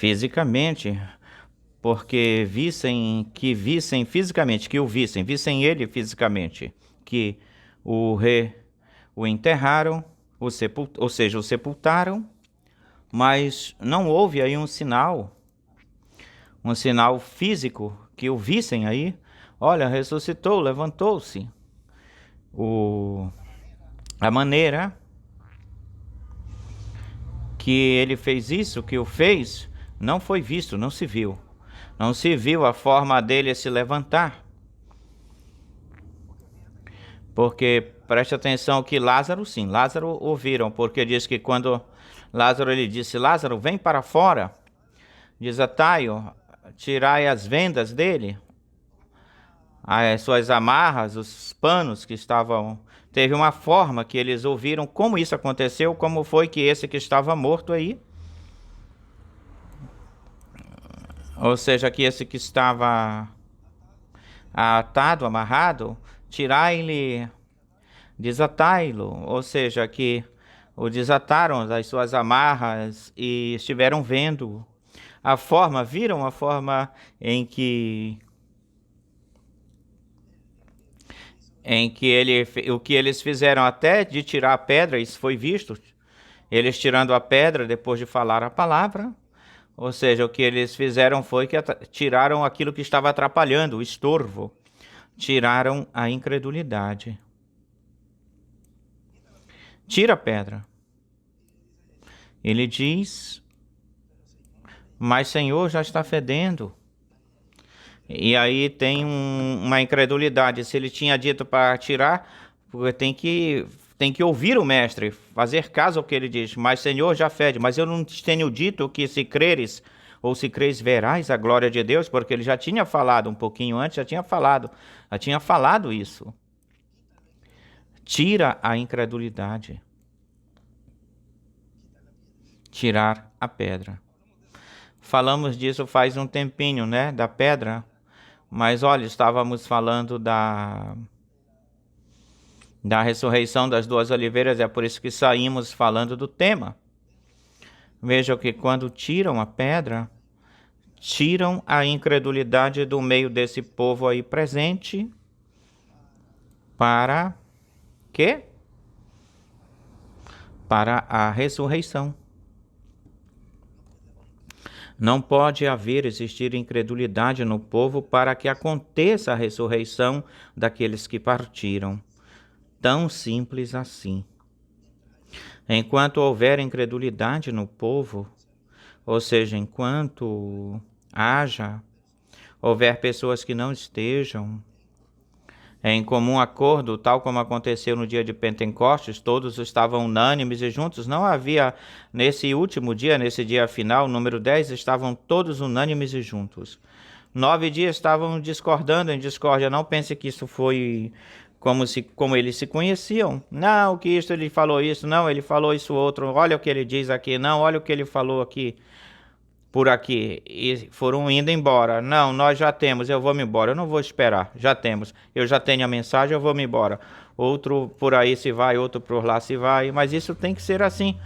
fisicamente, porque vissem fisicamente, que o vissem ele fisicamente, que o enterraram, ou seja, o sepultaram, mas não houve aí um sinal físico que o vissem aí. Olha, ressuscitou, levantou-se. A maneira que ele fez isso, que o fez, não foi visto, não se viu. Não se viu a forma dele se levantar. Porque preste atenção que Lázaro, sim, Lázaro ouviram, porque diz que quando Lázaro ele disse, Lázaro, vem para fora, desatai-o, tirai as vendas dele, as suas amarras, os panos que estavam. Teve uma forma que eles ouviram como isso aconteceu, como foi que esse que estava morto aí, ou seja, que esse que estava atado, amarrado, tirai-lhe, desatai-lo, ou seja, que o desataram das suas amarras e estiveram vendo a forma, viram a forma o que eles fizeram até de tirar a pedra, isso foi visto, eles tirando a pedra depois de falar a palavra, ou seja, o que eles fizeram foi que tiraram aquilo que estava atrapalhando, o estorvo, tiraram a incredulidade. Tira a pedra. Ele diz, mas Senhor, já está fedendo. E aí tem uma incredulidade. Se ele tinha dito para tirar, porque tem que ouvir o mestre, fazer caso ao que ele diz. Mas Senhor, já fede. Mas eu não te tenho dito que se creres, ou se creres verás a glória de Deus, porque ele já tinha falado um pouquinho antes, já tinha falado isso. Tira a incredulidade. Tirar a pedra. Falamos disso faz um tempinho, né? Da pedra. Mas olha, estávamos falando da ressurreição das duas oliveiras, é por isso que saímos falando do tema. Vejam que quando tiram a pedra, tiram a incredulidade do meio desse povo aí presente. Para quê? Para a ressurreição. Não pode existir incredulidade no povo para que aconteça a ressurreição daqueles que partiram. Tão simples assim. Enquanto houver incredulidade no povo, ou seja, enquanto houver pessoas que não estejam em comum acordo, tal como aconteceu no dia de Pentecostes, todos estavam unânimes e juntos. Não havia, nesse último dia, nesse dia final, número 10, estavam todos unânimes e juntos. 9 dias estavam discordando em discórdia. Não pense que isso foi como eles se conheciam. Não, que isso ele falou isso, não, ele falou isso outro. Olha o que ele diz aqui, não, olha o que ele falou aqui. Por aqui, e foram indo embora. Não, nós já temos, eu vou me embora, eu não vou esperar, já temos, eu já tenho a mensagem, eu vou me embora. Outro por aí se vai, outro por lá se vai, mas isso tem que ser assim.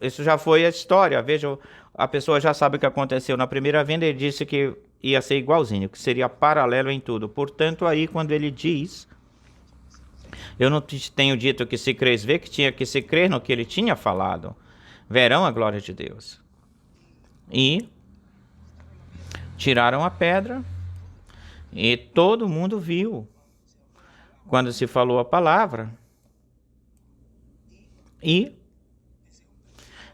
Isso já foi a história. Veja, a pessoa já sabe o que aconteceu na primeira vinda. Ele disse que ia ser igualzinho, que seria paralelo em tudo. Portanto, aí quando ele diz, eu não te tenho dito que se crês vê, que tinha que se crer no que ele tinha falado, verão a glória de Deus. E tiraram a pedra e todo mundo viu quando se falou a palavra. E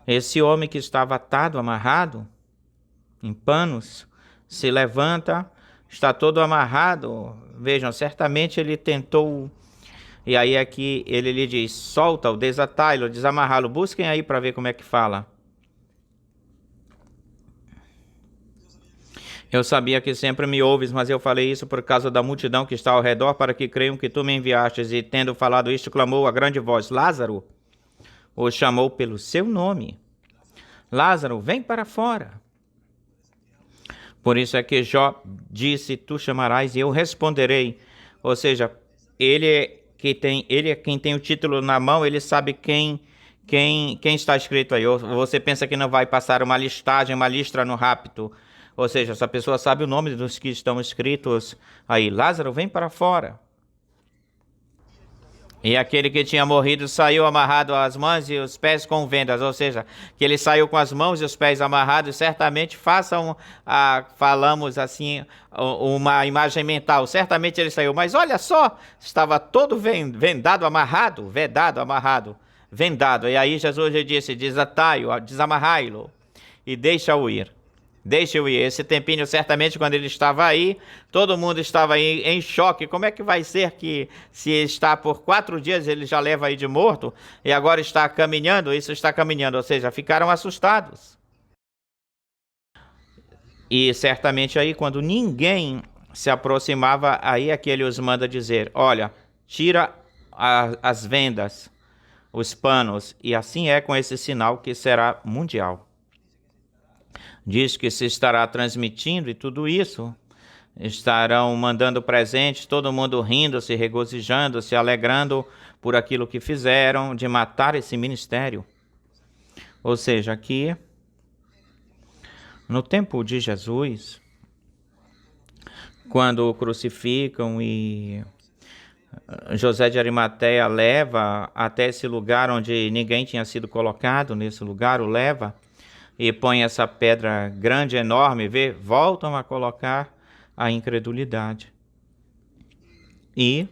esse homem que estava atado, amarrado em panos, se levanta, está todo amarrado. Vejam, certamente ele tentou. E aí é que ele lhe diz, solta-o, desatai-lo, desamarrá-lo. Busquem aí para ver como é que fala. Eu sabia que sempre me ouves, mas eu falei isso por causa da multidão que está ao redor, para que creiam que tu me enviastes. E tendo falado isto, clamou a grande voz, Lázaro, o chamou pelo seu nome. Lázaro, vem para fora. Por isso é que Jó disse, tu chamarás e eu responderei. Ou seja, ele é quem tem o título na mão, ele sabe quem Quem está escrito aí? Ou você pensa que não vai passar uma listagem, uma listra no rapto? Ou seja, essa pessoa sabe o nome dos que estão escritos aí. Lázaro, vem para fora. E aquele que tinha morrido saiu amarrado às mãos e os pés com vendas, ou seja, que ele saiu com as mãos e os pés amarrados, certamente façam, falamos assim, uma imagem mental. Certamente ele saiu, mas olha só, estava todo vendado, amarrado, vedado, amarrado, vendado. E aí Jesus lhe disse, desatai-o, desamarrai-lo e deixa-o ir. Deixa-o ir. Esse tempinho, certamente, quando ele estava aí, todo mundo estava aí em choque. Como é que vai ser que, se está por 4 dias, ele já leva aí de morto e agora está caminhando? Isso está caminhando, ou seja, ficaram assustados. E certamente aí, quando ninguém se aproximava, aí é que ele os manda dizer: olha, tira as vendas, os panos, e assim é com esse sinal que será mundial. Diz que se estará transmitindo e tudo isso. Estarão mandando presentes, todo mundo rindo, se regozijando, se alegrando por aquilo que fizeram, de matar esse ministério. Ou seja, aqui, no tempo de Jesus, quando o crucificam e José de Arimateia leva até esse lugar onde ninguém tinha sido colocado, nesse lugar o leva, e põe essa pedra grande, enorme, voltam a colocar a incredulidade. E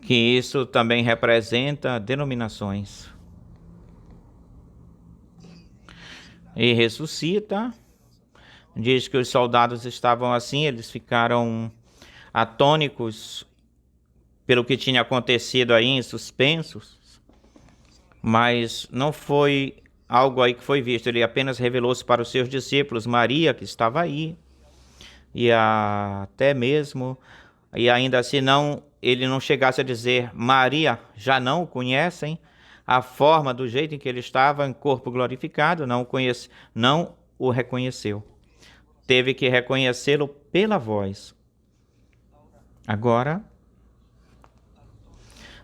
que isso também representa denominações. E ressuscita, diz que os soldados estavam assim, eles ficaram atônicos pelo que tinha acontecido aí, suspensos, mas não foi algo aí que foi visto, ele apenas revelou-se para os seus discípulos, Maria, que estava aí, e até mesmo, e ainda assim ele não chegasse a dizer, Maria, já não o conhecem, a forma, do jeito em que ele estava, em corpo glorificado, não o reconheceu. Teve que reconhecê-lo pela voz. Agora,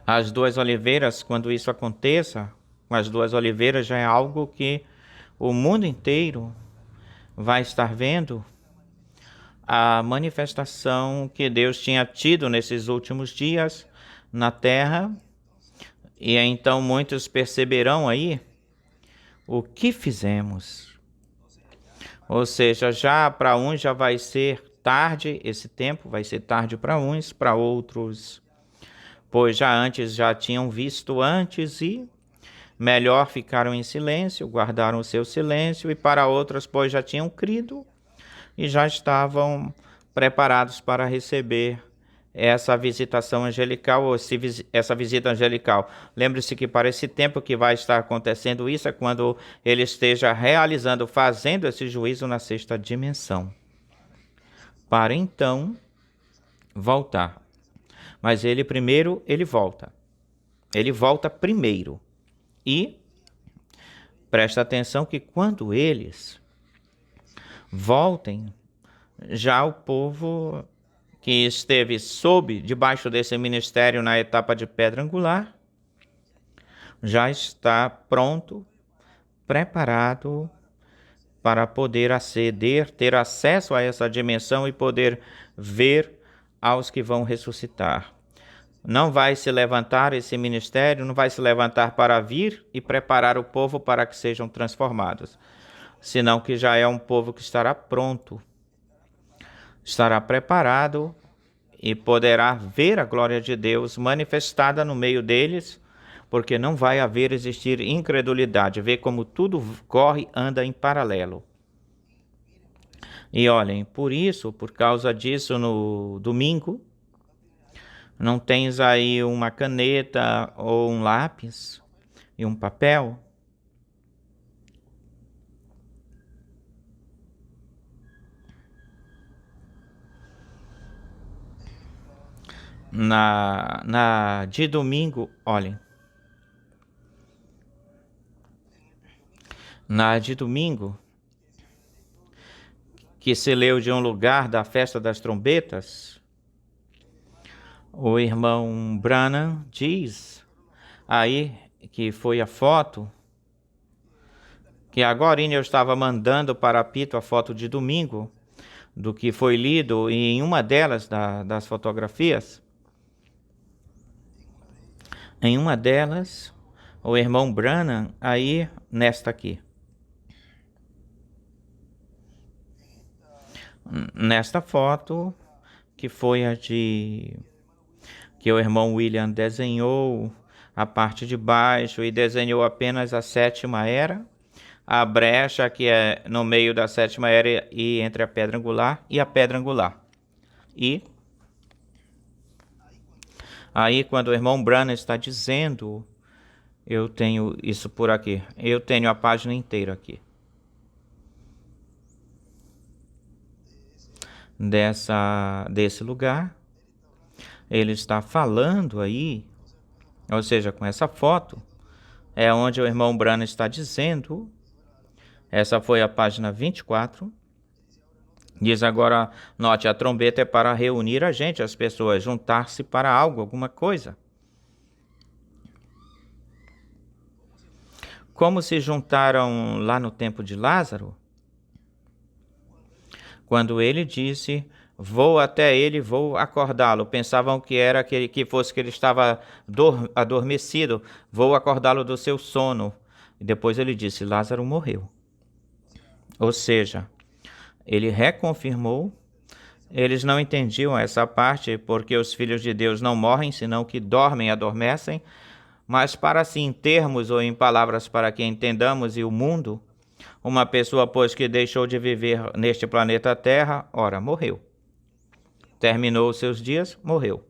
as 2 oliveiras, quando isso aconteça, com as 2 oliveiras já é algo que o mundo inteiro vai estar vendo a manifestação que Deus tinha tido nesses últimos dias na terra, e então muitos perceberão aí o que fizemos. Ou seja, já para uns já vai ser tarde, esse tempo vai ser tarde para uns, para outros, pois já tinham visto antes e melhor ficaram em silêncio, guardaram o seu silêncio, e para outras, pois já tinham crido e já estavam preparados para receber essa visitação angelical, ou essa visita angelical. Lembre-se que para esse tempo que vai estar acontecendo isso é quando ele esteja realizando, fazendo esse juízo na 6ª dimensão, para então voltar. Mas ele volta. Ele volta primeiro. E presta atenção que quando eles voltem, já o povo que esteve debaixo desse ministério na etapa de pedra angular, já está pronto, preparado para poder aceder, ter acesso a essa dimensão e poder ver aos que vão ressuscitar. Não vai se levantar esse ministério, não vai se levantar para vir e preparar o povo para que sejam transformados, senão que já é um povo que estará pronto, estará preparado e poderá ver a glória de Deus manifestada no meio deles, porque não vai existir incredulidade. Vê como tudo corre, anda em paralelo. E olhem, por causa disso, no domingo, não tens aí uma caneta ou um lápis e um papel? De domingo, olhem. Na de domingo, que se leu de um lugar da festa das trombetas, o irmão Branham diz aí que foi a foto, que agora eu estava mandando para Pito a foto de domingo, do que foi lido, e em uma delas, das fotografias, em uma delas, o irmão Branham, aí nesta aqui, nesta foto, que foi a que o irmão William desenhou a parte de baixo e desenhou apenas a sétima era, a brecha que é no meio da sétima era e entre a pedra angular e a pedra angular. E aí quando o irmão Branham está dizendo, eu tenho isso por aqui, eu tenho a página inteira aqui. Desse lugar, ele está falando aí, ou seja, com essa foto, é onde o irmão Branham está dizendo, essa foi a página 24, diz agora, note, a trombeta é para reunir a gente, as pessoas, juntar-se para algo, alguma coisa. Como se juntaram lá no tempo de Lázaro? Quando ele disse, vou até ele, vou acordá-lo. Pensavam que era que fosse que ele estava adormecido. Vou acordá-lo do seu sono. E depois ele disse, Lázaro morreu. Ou seja, ele reconfirmou. Eles não entendiam essa parte, porque os filhos de Deus não morrem, senão que dormem e adormecem. Mas para assim, em termos ou em palavras para que entendamos e o mundo, uma pessoa, pois que deixou de viver neste planeta Terra, ora, morreu. Terminou os seus dias, morreu.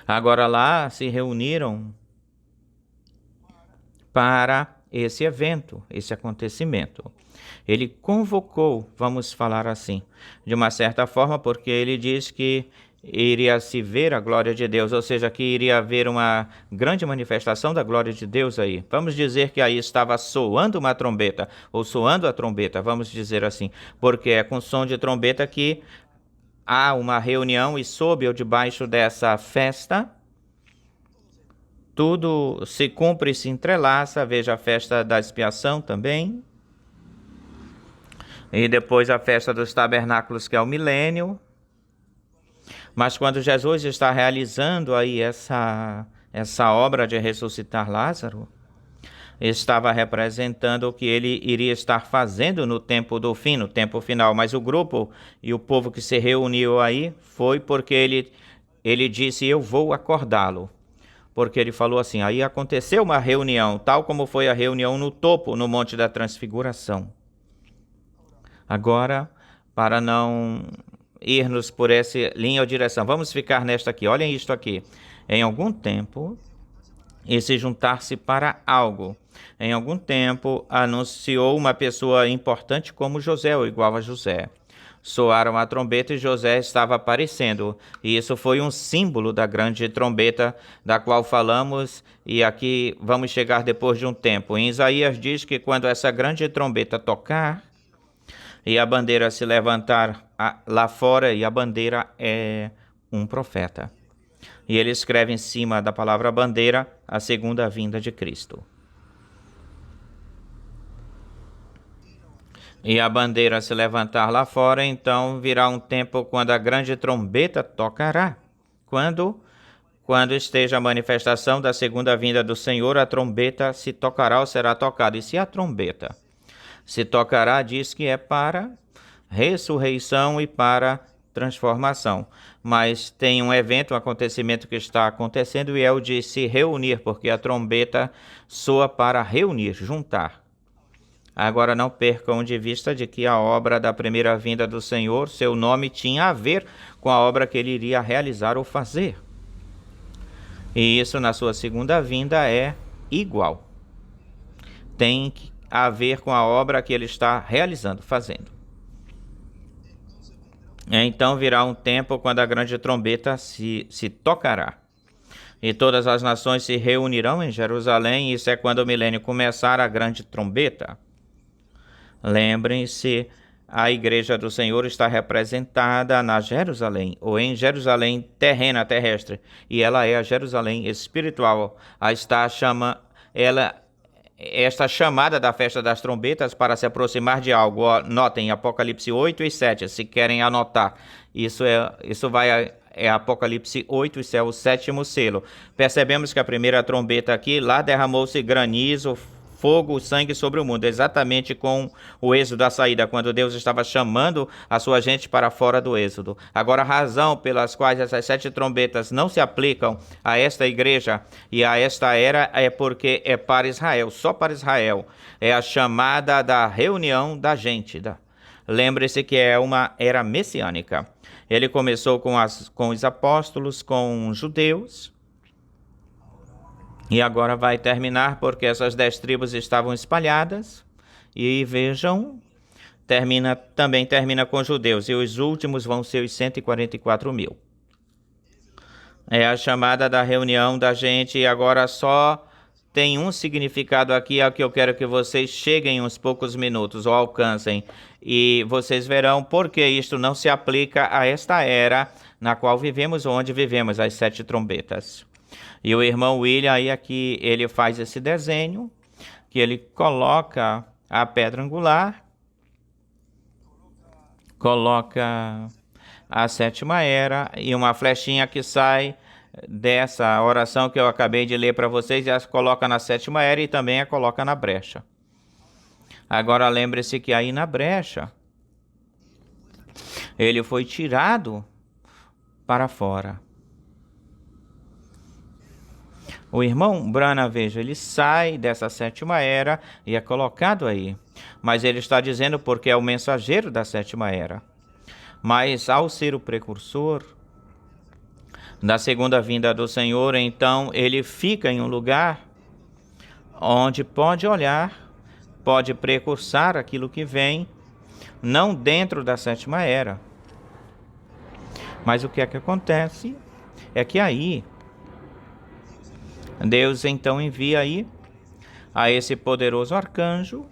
Agora lá se reuniram para esse evento, esse acontecimento. Ele convocou, vamos falar assim, de uma certa forma, porque ele diz que iria se ver a glória de Deus, ou seja, que iria haver uma grande manifestação da glória de Deus aí. Vamos dizer que aí estava soando uma trombeta, ou soando a trombeta, vamos dizer assim, porque é com som de trombeta que há uma reunião e sob ou debaixo dessa festa, tudo se cumpre e se entrelaça, veja a festa da expiação também, e depois a festa dos tabernáculos, que é o milênio. Mas quando Jesus está realizando aí essa obra de ressuscitar Lázaro, estava representando o que ele iria estar fazendo no tempo do fim, no tempo final. Mas o grupo e o povo que se reuniu aí foi porque ele disse, eu vou acordá-lo. Porque ele falou assim, aí aconteceu uma reunião, tal como foi a reunião no topo, no Monte da Transfiguração. Agora, para não irmos por essa linha ou direção, vamos ficar nesta aqui, olhem isto aqui. Em algum tempo, e se juntar-se para algo. Em algum tempo, anunciou uma pessoa importante como José, ou igual a José. Soaram a trombeta e José estava aparecendo. E isso foi um símbolo da grande trombeta da qual falamos, e aqui vamos chegar depois de um tempo. Em Isaías diz que quando essa grande trombeta tocar, e a bandeira se levantar lá fora, e a bandeira é um profeta. E ele escreve em cima da palavra bandeira a segunda vinda de Cristo. E a bandeira se levantar lá fora, então virá um tempo quando a grande trombeta tocará. Quando esteja a manifestação da segunda vinda do Senhor, a trombeta se tocará ou será tocada. E se a trombeta se tocará, diz que é para ressurreição e para transformação. Mas tem um evento, um acontecimento que está acontecendo, e é o de se reunir, porque a trombeta soa para reunir, juntar. Agora não percam de vista de que a obra da primeira vinda do Senhor, seu nome tinha a ver com a obra que ele iria realizar ou fazer. E isso na sua segunda vinda é igual. Tem a ver com a obra que ele está realizando, fazendo. Então virá um tempo quando a grande trombeta se tocará. E todas as nações se reunirão em Jerusalém, e isso é quando o milênio começar, a grande trombeta. Lembrem-se a igreja do Senhor está representada na Jerusalém, ou em Jerusalém terrena, terrestre, e ela é a Jerusalém espiritual. Esta chamada da festa das trombetas para se aproximar de algo. Notem Apocalipse 8 e 7, se querem anotar. Isso é Apocalipse 8, isso é o 7º selo. Percebemos que a primeira trombeta aqui, lá derramou-se granizo, fogo, sangue sobre o mundo, exatamente com o êxodo da saída, quando Deus estava chamando a sua gente para fora do êxodo. Agora, a razão pelas quais essas 7 trombetas não se aplicam a esta igreja e a esta era é porque é para Israel, só para Israel. É a chamada da reunião da gente. Lembre-se que é uma era messiânica. Ele começou com os apóstolos, com os judeus, e agora vai terminar porque essas 10 tribos estavam espalhadas. E vejam, também termina com os judeus. E os últimos vão ser os 144.000. É a chamada da reunião da gente. E agora só tem um significado aqui, ao que eu quero que vocês cheguem uns poucos minutos ou alcancem. E vocês verão por que isto não se aplica a esta era na qual vivemos, onde vivemos, as 7 trombetas. E o irmão William, aí aqui, ele faz esse desenho, que ele coloca a pedra angular, coloca a 7ª era e uma flechinha que sai dessa oração que eu acabei de ler para vocês, e as coloca na 7ª era e também a coloca na brecha. Agora lembre-se que aí na brecha, ele foi tirado para fora. O irmão Branham, veja, ele sai dessa 7ª era e é colocado aí. Mas ele está dizendo porque é o mensageiro da 7ª era. Mas ao ser o precursor da segunda vinda do Senhor, então ele fica em um lugar onde pode olhar, pode precursar aquilo que vem, não dentro da 7ª era. Mas o que é que acontece? É que aí Deus então envia aí a esse poderoso arcanjo,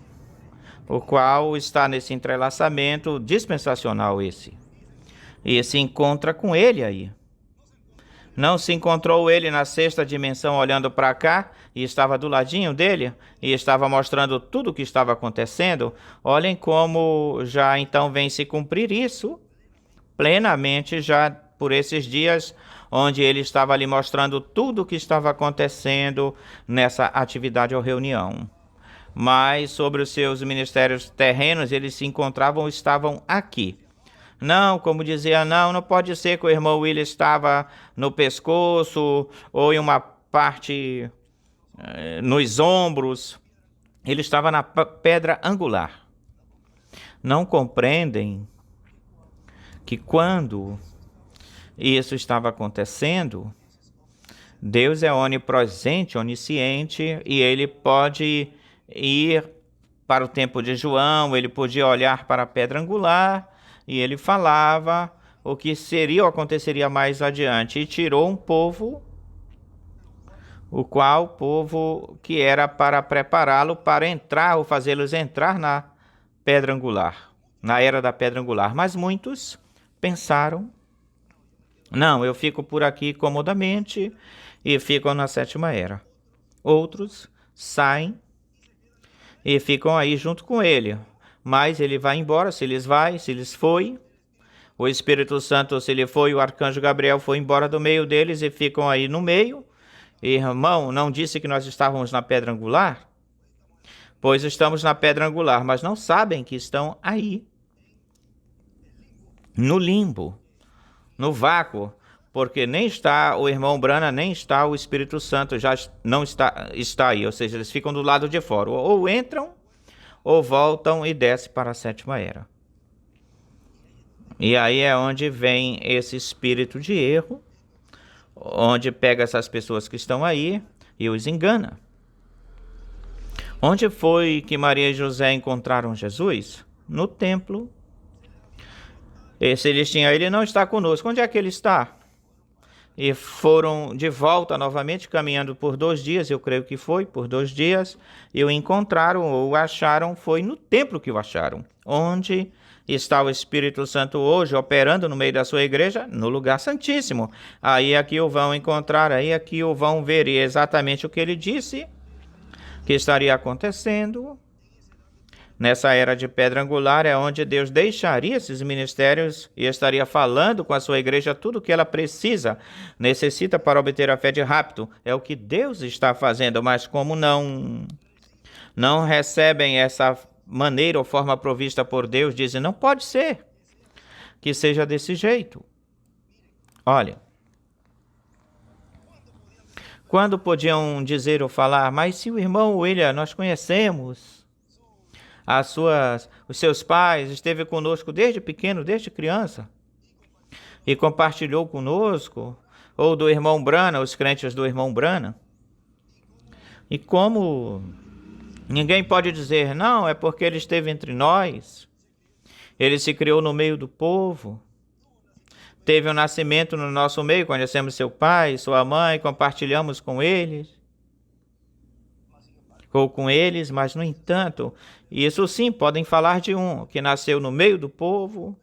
o qual está nesse entrelaçamento dispensacional e se encontra com ele aí. Não se encontrou ele na 6ª dimensão olhando para cá e estava do ladinho dele e estava mostrando tudo o que estava acontecendo? Olhem como já então vem se cumprir isso plenamente já por esses dias, onde ele estava ali mostrando tudo o que estava acontecendo nessa atividade ou reunião. Mas sobre os seus ministérios terrenos, eles se encontravam, estavam aqui. Não, como dizia, não pode ser que o irmão William estava no pescoço ou em uma parte nos ombros. Ele estava na pedra angular. Não compreendem que quando isso estava acontecendo, Deus é onipresente, onisciente, e ele pode ir para o tempo de João, ele podia olhar para a pedra angular, e ele falava o que seria ou aconteceria mais adiante, e tirou um povo, o povo que era para prepará-lo para entrar, ou fazê-los entrar na pedra angular, na era da pedra angular. Mas muitos pensaram, não, eu fico por aqui comodamente e ficam na 7ª era. Outros saem e ficam aí junto com ele. Mas ele vai embora, se lhes foi. O Espírito Santo, se ele foi, o arcanjo Gabriel foi embora do meio deles e ficam aí no meio. Irmão, não disse que nós estávamos na pedra angular? Pois estamos na pedra angular, mas não sabem que estão aí, no limbo, no vácuo, porque nem está o irmão Branham, nem está o Espírito Santo, já não está aí, ou seja, eles ficam do lado de fora, ou entram, ou voltam e descem para a 7ª era. E aí é onde vem esse espírito de erro, onde pega essas pessoas que estão aí e os engana. Onde foi que Maria e José encontraram Jesus? No templo. E se eles tinham, ele não está conosco. Onde é que ele está? e foram de volta novamente, caminhando por 2 dias, eu creio que foi, por 2 dias, e o encontraram, ou o acharam, foi no templo que o acharam, onde está o Espírito Santo hoje, operando no meio da sua igreja, no lugar santíssimo. Aí aqui o vão encontrar, aí aqui o vão ver, e exatamente o que ele disse, que estaria acontecendo. Nessa era de pedra angular é onde Deus deixaria esses ministérios e estaria falando com a sua igreja tudo o que ela necessita para obter a fé de rápido. É o que Deus está fazendo, mas como não recebem essa maneira ou forma provista por Deus, dizem, não pode ser que seja desse jeito. Olha, quando podiam dizer ou falar, mas se o irmão William nós conhecemos, os seus pais, esteve conosco desde pequeno, desde criança, e compartilhou conosco, ou do irmão Brana, os crentes do irmão Brana. E como ninguém pode dizer, não, é porque ele esteve entre nós, ele se criou no meio do povo, teve um nascimento no nosso meio, conhecemos seu pai, sua mãe, compartilhamos com eles, mas no entanto, isso sim, podem falar de um que nasceu no meio do povo,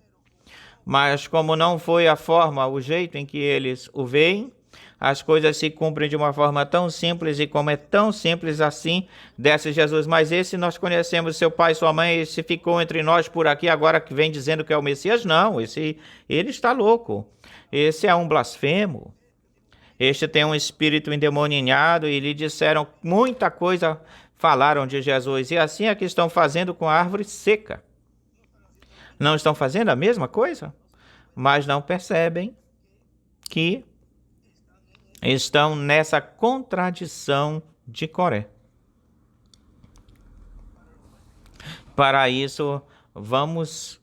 mas como não foi a forma, o jeito em que eles o veem, as coisas se cumprem de uma forma tão simples, e como é tão simples assim, desce Jesus, mas esse nós conhecemos, seu pai, sua mãe, esse ficou entre nós por aqui, agora que vem dizendo que é o Messias, não, ele está louco, esse é um blasfemo. Este tem um espírito endemoniado, e lhe disseram muita coisa, falaram de Jesus. E assim é que estão fazendo com a árvore seca. Não estão fazendo a mesma coisa? Mas não percebem que estão nessa contradição de Coré. Para isso, vamos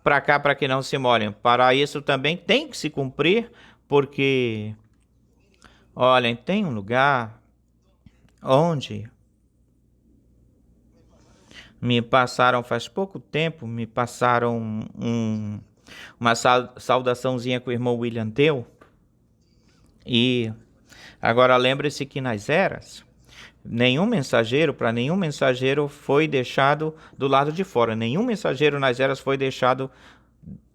para cá para que não se molhem. Para isso também tem que se cumprir, porque... olhem, tem um lugar onde me passaram, faz pouco tempo, me passaram uma saudaçãozinha que o irmão William deu. E agora lembre-se que nas eras, para nenhum mensageiro foi deixado do lado de fora. Nenhum mensageiro nas eras foi deixado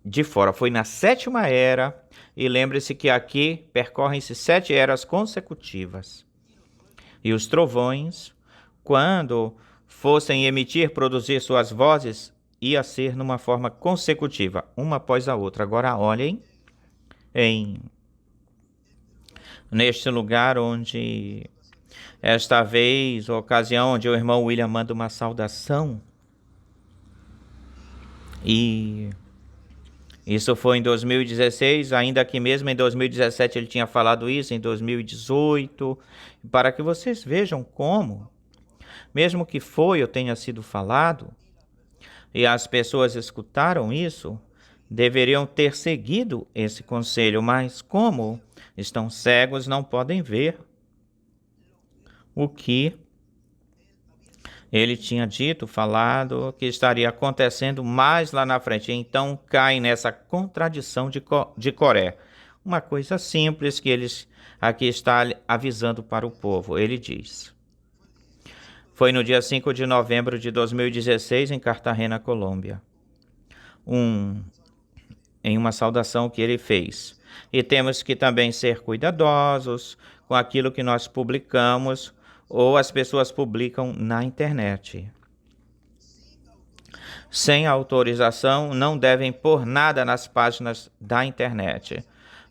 de fora. Foi na 7ª era, e lembre-se que aqui percorrem-se 7 eras consecutivas. E os trovões, quando fossem produzir suas vozes, ia ser numa forma consecutiva, uma após a outra. Agora olhem neste lugar onde, esta vez, a ocasião onde o irmão William manda uma saudação, e isso foi em 2016, ainda que mesmo em 2017 ele tinha falado isso, em 2018, para que vocês vejam como, mesmo que tenha sido falado, e as pessoas escutaram isso, deveriam ter seguido esse conselho, mas como estão cegos, não podem ver o que ele tinha dito, falado, que estaria acontecendo mais lá na frente. Então cai nessa contradição de Coré. Uma coisa simples que eles aqui está avisando para o povo. Ele diz: foi no dia 5 de novembro de 2016, em Cartagena, Colômbia, em uma saudação que ele fez. E temos que também ser cuidadosos com aquilo que nós publicamos ou as pessoas publicam na internet. Sem autorização, não devem pôr nada nas páginas da internet.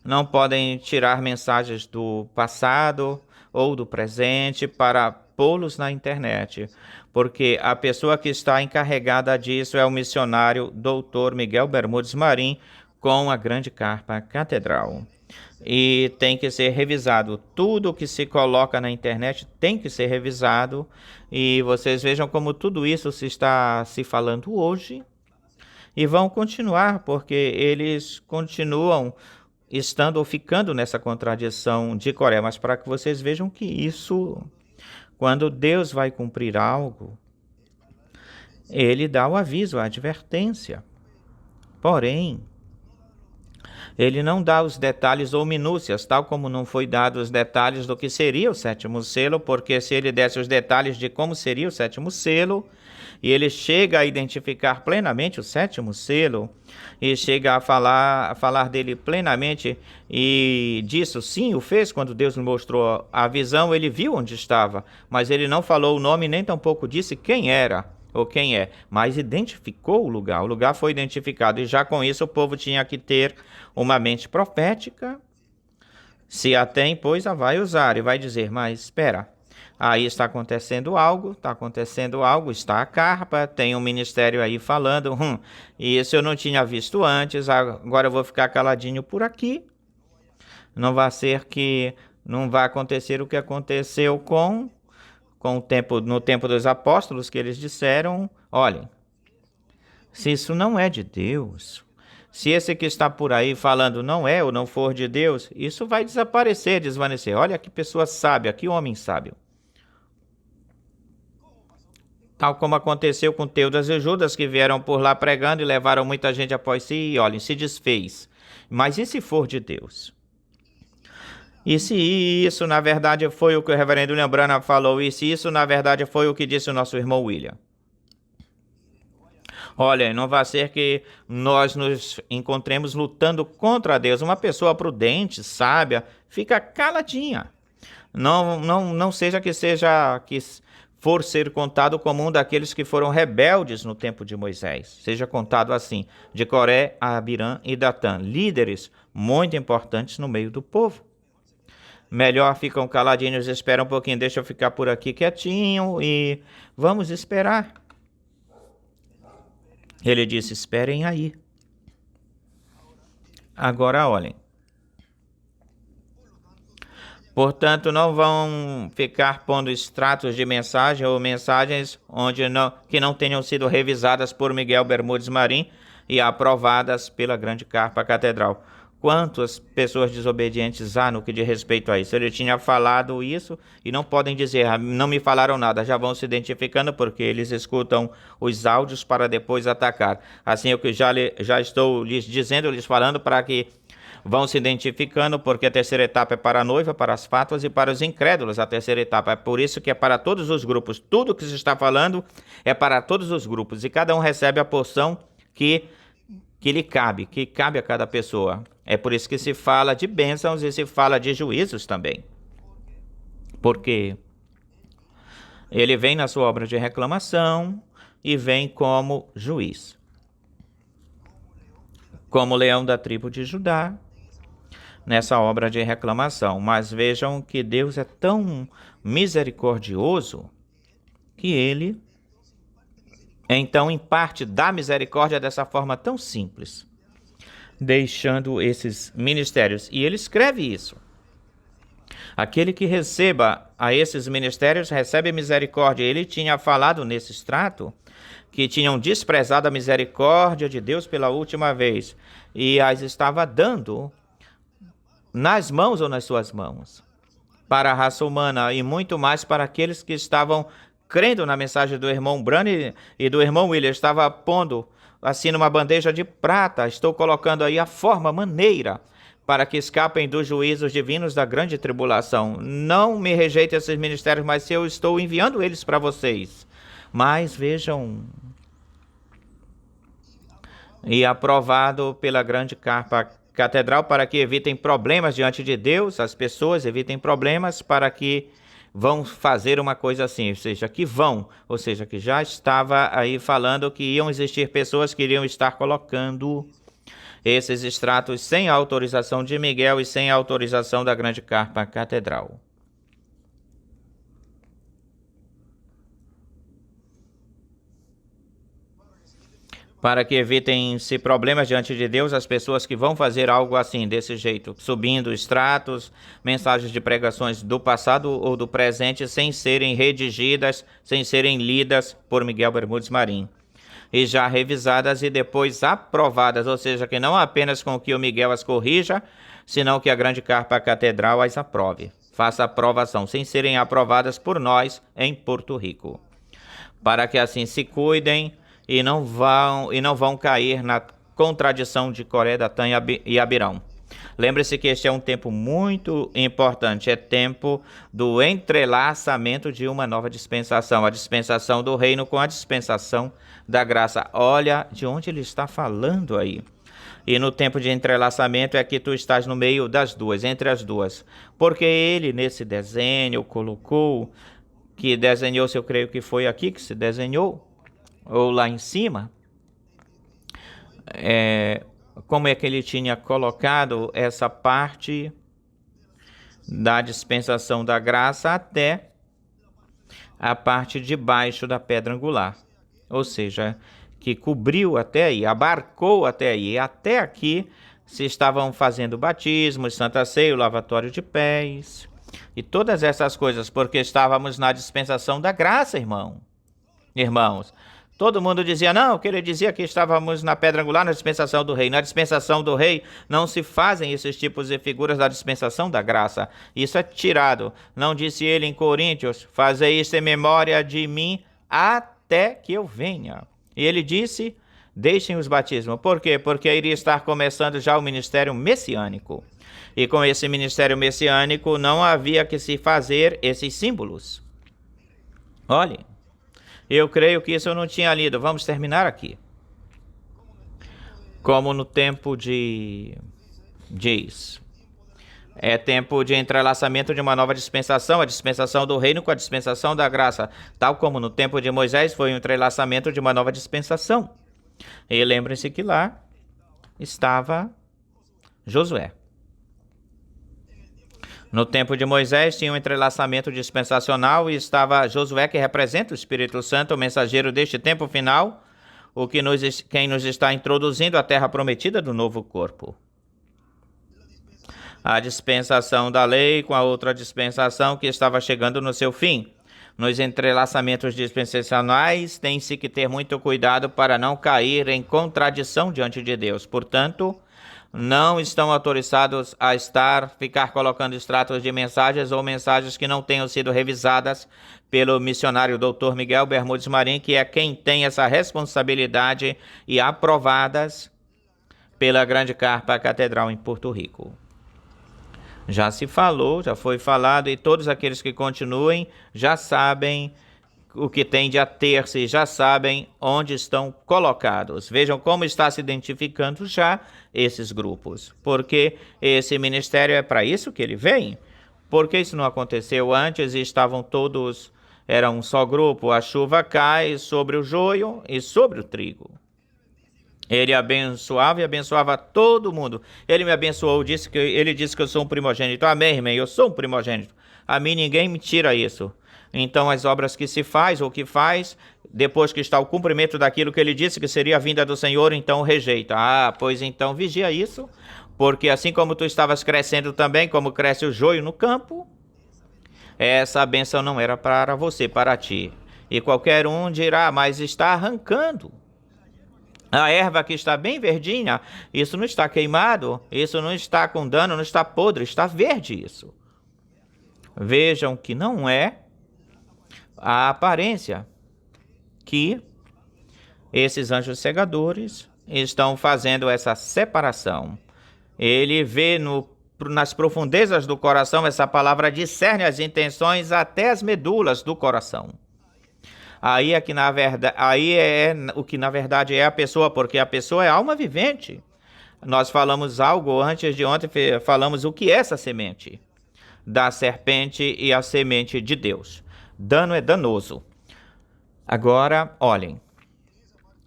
Não podem tirar mensagens do passado ou do presente para pô-los na internet, porque a pessoa que está encarregada disso é o missionário Dr. Miguel Bermudes Marim, com a grande carpa catedral. E tem que ser revisado. Tudo que se coloca na internet tem que ser revisado. E vocês vejam como tudo isso se está se falando hoje. E vão continuar, porque eles continuam estando ou ficando nessa contradição de Coré. Mas para que vocês vejam que isso, quando Deus vai cumprir algo, ele dá o aviso, a advertência. Porém, Ele não dá os detalhes ou minúcias, tal como não foi dado os detalhes do que seria o sétimo selo, porque se ele desse os detalhes de como seria o sétimo selo, e ele chega a identificar plenamente o sétimo selo, e chega a falar dele plenamente, e disso sim o fez quando Deus lhe mostrou a visão, ele viu onde estava, mas ele não falou o nome, nem tampouco disse quem era ou quem é, mas identificou o lugar foi identificado, e já com isso o povo tinha que ter uma mente profética, se a tem, pois a vai usar, e vai dizer, mas espera, aí está acontecendo algo, está a carpa, tem um ministério aí falando, e isso eu não tinha visto antes, agora eu vou ficar caladinho por aqui, não vai ser que não vai acontecer o que aconteceu com o tempo, no tempo dos apóstolos, que eles disseram, olhem, se isso não é de Deus, se esse que está por aí falando não é ou não for de Deus, isso vai desaparecer, desvanecer. Olha que pessoa sábia, que homem sábio. Tal como aconteceu com Teudas e Judas, que vieram por lá pregando e levaram muita gente após si, e olhem, se desfez. Mas e se for de Deus? E se isso, na verdade, foi o que o reverendo William Branham falou, e se isso, na verdade, foi o que disse o nosso irmão William? Olha, não vai ser que nós nos encontremos lutando contra Deus. Uma pessoa prudente, sábia, fica caladinha. Não seja que for ser contado como um daqueles que foram rebeldes no tempo de Moisés. Seja contado assim, de Coré, Abirã e Datã, líderes muito importantes no meio do povo. Melhor ficam caladinhos, espera um pouquinho, deixa eu ficar por aqui quietinho e vamos esperar. Ele disse, esperem aí. Agora olhem. Portanto, não vão ficar pondo extratos de mensagem ou mensagens que não tenham sido revisadas por Miguel Bermudes Marim e aprovadas pela Grande Carpa Catedral. Quantas pessoas desobedientes há no que diz respeito a isso? Ele tinha falado isso e não podem dizer, não me falaram nada, já vão se identificando porque eles escutam os áudios para depois atacar. Assim eu que já estou lhes dizendo, lhes falando para que vão se identificando, porque a terceira etapa é para a noiva, para as fátuas e para os incrédulos. A terceira etapa é por isso que é para todos os grupos. Tudo que se está falando é para todos os grupos e cada um recebe a porção que lhe cabe, que cabe a cada pessoa. É por isso que se fala de bênçãos e se fala de juízos também. Porque ele vem na sua obra de reclamação e vem como juiz. Como leão da tribo de Judá, nessa obra de reclamação. Mas vejam que Deus é tão misericordioso que ele, então, em parte, dá misericórdia dessa forma tão simples, deixando esses ministérios. E ele escreve isso. Aquele que receba a esses ministérios recebe misericórdia. Ele tinha falado nesse extrato que tinham desprezado a misericórdia de Deus pela última vez e as estava dando nas mãos ou nas suas mãos para a raça humana e muito mais para aqueles que estavam crendo na mensagem do irmão Branham e do irmão William. Estava pondo assim numa bandeja de prata, estou colocando aí a forma, maneira, para que escapem dos juízos divinos da grande tribulação. Não me rejeite esses ministérios, mas eu estou enviando eles para vocês. Mas vejam, e aprovado pela Grande Carpa Catedral para que evitem problemas diante de Deus, as pessoas evitem problemas para que vão fazer uma coisa assim, ou seja, que já estava aí falando que iam existir pessoas que iriam estar colocando esses extratos sem a autorização de Miguel e sem a autorização da Grande Carpa Catedral. Para que evitem-se problemas diante de Deus, as pessoas que vão fazer algo assim, desse jeito, subindo extratos, mensagens de pregações do passado ou do presente, sem serem redigidas, sem serem lidas por Miguel Bermudes Marim, e já revisadas e depois aprovadas, ou seja, que não apenas com que o Miguel as corrija, senão que a Grande Carpa Catedral as aprove, faça aprovação, sem serem aprovadas por nós em Porto Rico, para que assim se cuidem e não vão cair contradição de Coré, Datã e Abirão. Lembre-se que este é um tempo muito importante, é tempo do entrelaçamento de uma nova dispensação, a dispensação do reino com a dispensação da graça. Olha de onde ele está falando aí. E no tempo de entrelaçamento é que tu estás no meio das duas, entre as duas. Porque ele, nesse desenho, colocou, que desenhou-se, eu creio que foi aqui que se desenhou, ou lá em cima, como é que ele tinha colocado essa parte da dispensação da graça até a parte de baixo da pedra angular. Ou seja, que cobriu até aí, abarcou até aí. E até aqui se estavam fazendo batismos, Santa Ceia, lavatório de pés e todas essas coisas, porque estávamos na dispensação da graça, irmãos. Todo mundo dizia, não, que ele dizia que estávamos na pedra angular, na dispensação do rei. Na dispensação do rei não se fazem esses tipos de figuras da dispensação da graça. Isso é tirado. Não disse ele em Coríntios, fazei isso em memória de mim até que eu venha. E ele disse, deixem os batismos. Por quê? Porque iria estar começando já o ministério messiânico. E com esse ministério messiânico não havia que se fazer esses símbolos. Olhem. Eu creio que isso eu não tinha lido. Vamos terminar aqui. Como no tempo diz. É tempo de entrelaçamento de uma nova dispensação, a dispensação do reino com a dispensação da graça. Tal como no tempo de Moisés foi um entrelaçamento de uma nova dispensação. E lembrem-se que lá estava Josué. No tempo de Moisés tinha um entrelaçamento dispensacional e estava Josué, que representa o Espírito Santo, o mensageiro deste tempo final, quem nos está introduzindo à terra prometida do novo corpo. A dispensação da lei com a outra dispensação que estava chegando no seu fim. Nos entrelaçamentos dispensacionais tem-se que ter muito cuidado para não cair em contradição diante de Deus. Portanto, não estão autorizados a ficar colocando extratos de mensagens ou mensagens que não tenham sido revisadas pelo missionário Dr. Miguel Bermudes Marim, que é quem tem essa responsabilidade, e aprovadas pela Grande Carpa Catedral em Porto Rico. Já se falou, já foi falado, e todos aqueles que continuem já sabem o que tem de ater-se, já sabem onde estão colocados. Vejam como está se identificando já esses grupos, porque esse ministério é para isso que ele vem. Porque isso não aconteceu antes e estavam todos, era um só grupo, a chuva cai sobre o joio e sobre o trigo. Ele abençoava e abençoava todo mundo. Ele me abençoou, ele disse que eu sou um primogênito. Amém, irmão, eu sou um primogênito. A mim ninguém me tira isso. Então as obras que se faz ou que faz, depois que está o cumprimento daquilo que ele disse que seria a vinda do Senhor, então rejeita. Pois então vigia isso, porque assim como tu estavas crescendo também, como cresce o joio no campo, essa bênção não era para você, para ti. E qualquer um dirá, mas está arrancando. A erva que está bem verdinha, isso não está queimado, isso não está com dano, não está podre, está verde isso. Vejam que não é a aparência que esses anjos cegadores estão fazendo essa separação. Ele vê nas profundezas do coração, essa palavra discerne as intenções até as medulas do coração. Aí é o que na verdade é a pessoa, porque a pessoa é alma vivente. Nós falamos algo antes de ontem, falamos o que é essa semente da serpente e a semente de Deus. Dano é danoso. Agora, olhem.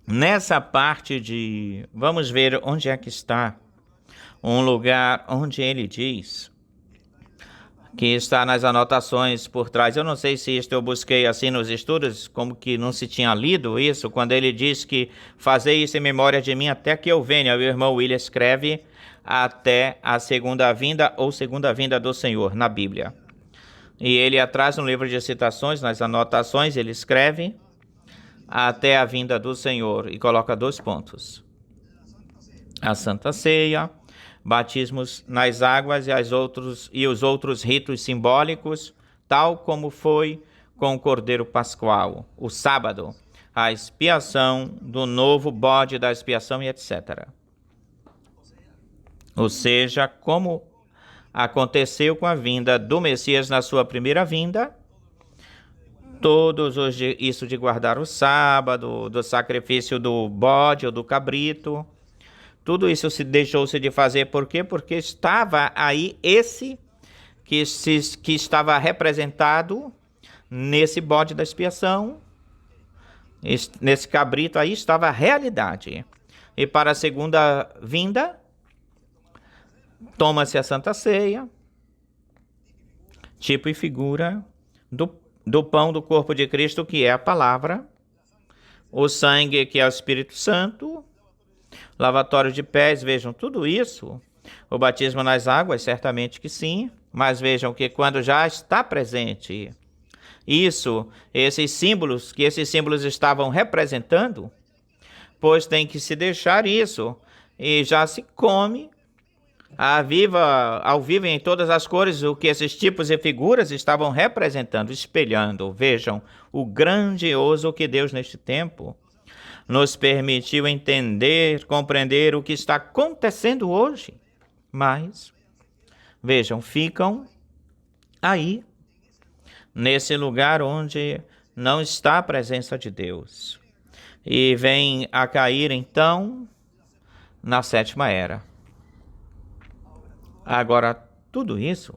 Nessa parte vamos ver onde é que está um lugar onde ele diz que está nas anotações por trás. Eu não sei se isto eu busquei assim nos estudos, como que não se tinha lido isso, quando ele diz que fazei isso em memória de mim até que eu venha. O irmão William escreve até a segunda vinda ou segunda vinda do Senhor na Bíblia. E ele atrás no livro de citações, nas anotações, ele escreve até a vinda do Senhor e coloca 2 pontos. A Santa Ceia, batismos nas águas e os outros ritos simbólicos, tal como foi com o Cordeiro Pascual, o sábado, a expiação do novo bode da expiação e etc. Ou seja, como aconteceu com a vinda do Messias na sua primeira vinda, isso de guardar o sábado, do sacrifício do bode ou do cabrito, tudo isso deixou-se de fazer. Por quê? Porque estava aí esse que estava representado nesse bode da expiação, nesse cabrito aí estava a realidade. E para a segunda vinda, toma-se a Santa Ceia, tipo e figura do pão do corpo de Cristo, que é a palavra, o sangue, que é o Espírito Santo, lavatório de pés, vejam tudo isso. O batismo nas águas, certamente que sim, mas vejam que quando já está presente esses símbolos estavam representando, pois tem que se deixar isso, e já se come ao vivo em todas as cores o que esses tipos e figuras estavam representando, espelhando. Vejam o grandioso que Deus neste tempo nos permitiu entender, compreender o que está acontecendo hoje. Mas, vejam, ficam aí, nesse lugar onde não está a presença de Deus. E vem a cair, então, na sétima era. Agora, tudo isso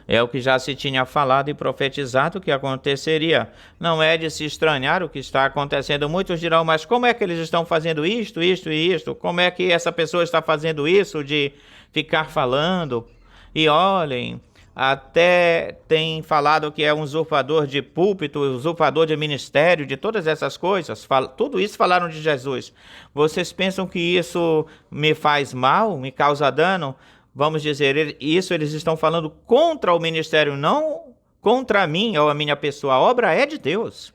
é o que já se tinha falado e profetizado que aconteceria. Não é de se estranhar o que está acontecendo. Muitos dirão, mas como é que eles estão fazendo isto e isto? Como é que essa pessoa está fazendo isso de ficar falando? E olhem, até tem falado que é um usurpador de púlpito, usurpador de ministério, de todas essas coisas. Tudo isso falaram de Jesus. Vocês pensam que isso me faz mal, me causa dano? Vamos dizer, isso eles estão falando contra o ministério, não contra mim ou a minha pessoa. A obra é de Deus.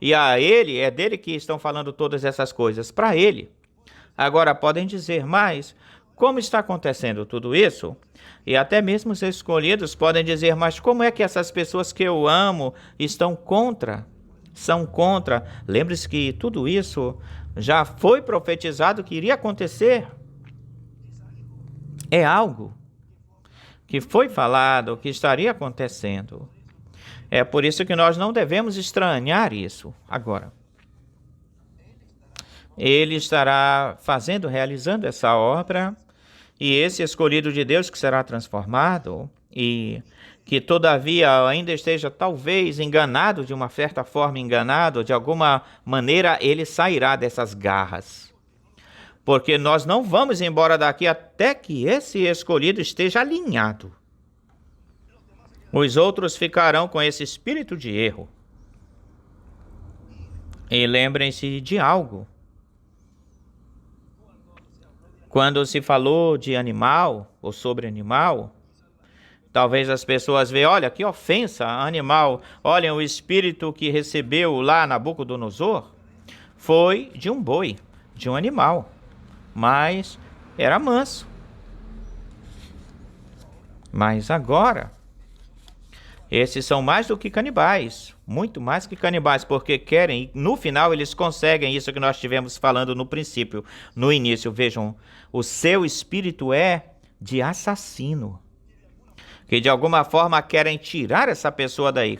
E é dele que estão falando todas essas coisas, para ele. Agora, podem dizer, mas como está acontecendo tudo isso? E até mesmo os escolhidos podem dizer, mas como é que essas pessoas que eu amo estão contra? São contra. Lembre-se que tudo isso já foi profetizado que iria acontecer. É algo que foi falado, que estaria acontecendo. É por isso que nós não devemos estranhar isso. Agora, ele estará realizando essa obra, e esse escolhido de Deus que será transformado, e que todavia ainda esteja talvez enganado, de uma certa forma enganado, de alguma maneira ele sairá dessas garras. Porque nós não vamos embora daqui até que esse escolhido esteja alinhado. Os outros ficarão com esse espírito de erro. E lembrem-se de algo. Quando se falou de animal ou sobre animal, talvez as pessoas vejam, olha que ofensa, animal. Olhem, o espírito que recebeu lá Nabucodonosor foi de um boi, de um animal. Mas era manso. Mas agora, esses são mais do que canibais, muito mais que canibais, porque querem, no final eles conseguem isso que nós estivemos falando no princípio, no início. Vejam, o seu espírito é de assassino, que de alguma forma querem tirar essa pessoa daí,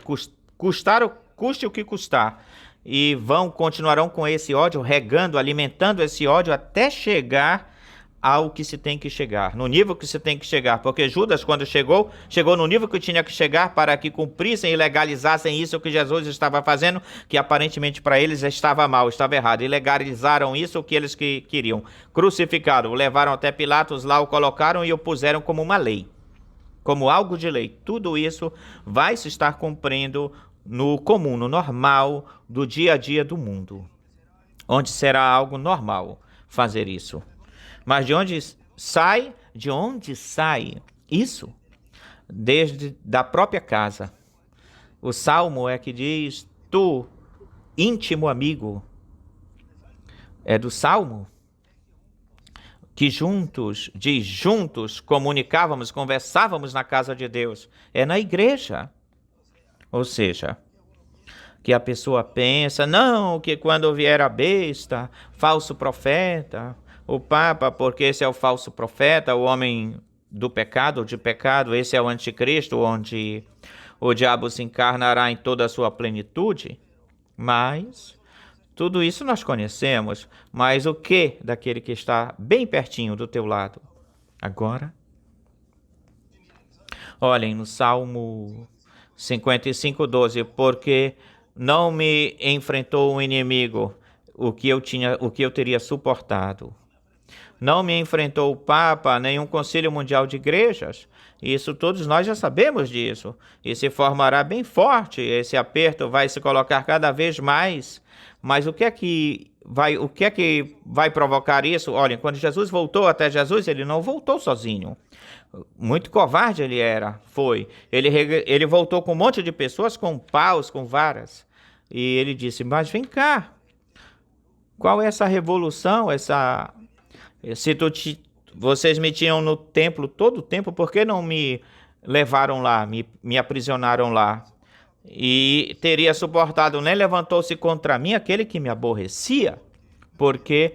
custe o que custar. E continuarão com esse ódio, regando, alimentando esse ódio até chegar ao que se tem que chegar, no nível que se tem que chegar. Porque Judas, quando chegou no nível que tinha que chegar para que cumprissem e legalizassem isso que Jesus estava fazendo, que aparentemente para eles estava mal, estava errado. E legalizaram isso que eles queriam. Crucificaram, o levaram até Pilatos, lá o colocaram e o puseram como uma lei, como algo de lei. Tudo isso vai se estar cumprindo no comum, no normal do dia a dia do mundo, onde será algo normal fazer isso. Mas de onde sai isso? Desde da própria casa. O Salmo é que diz, tu, íntimo amigo, é do Salmo, que juntos comunicávamos, conversávamos na casa de Deus, é na igreja. Ou seja, que a pessoa pensa, não, que quando vier a besta, falso profeta, o Papa, porque esse é o falso profeta, o homem do pecado, de pecado, esse é o anticristo, onde o diabo se encarnará em toda a sua plenitude. Mas tudo isso nós conhecemos. Mas o que daquele que está bem pertinho do teu lado? Agora, olhem no Salmo 55:12, porque não me enfrentou um inimigo, o que eu teria suportado. Não me enfrentou o Papa, nem um Conselho Mundial de Igrejas. Isso todos nós já sabemos disso. E se formará bem forte, esse aperto vai se colocar cada vez mais. Mas o que é que vai provocar isso? Olhem, quando Jesus voltou até Jesus, ele não voltou sozinho. Muito covarde ele foi. Ele voltou com um monte de pessoas com paus, com varas. E ele disse, mas vem cá, qual é essa revolução, vocês me tinham no templo todo o tempo, por que não me levaram lá, me aprisionaram lá? E teria suportado, nem levantou-se contra mim aquele que me aborrecia, porque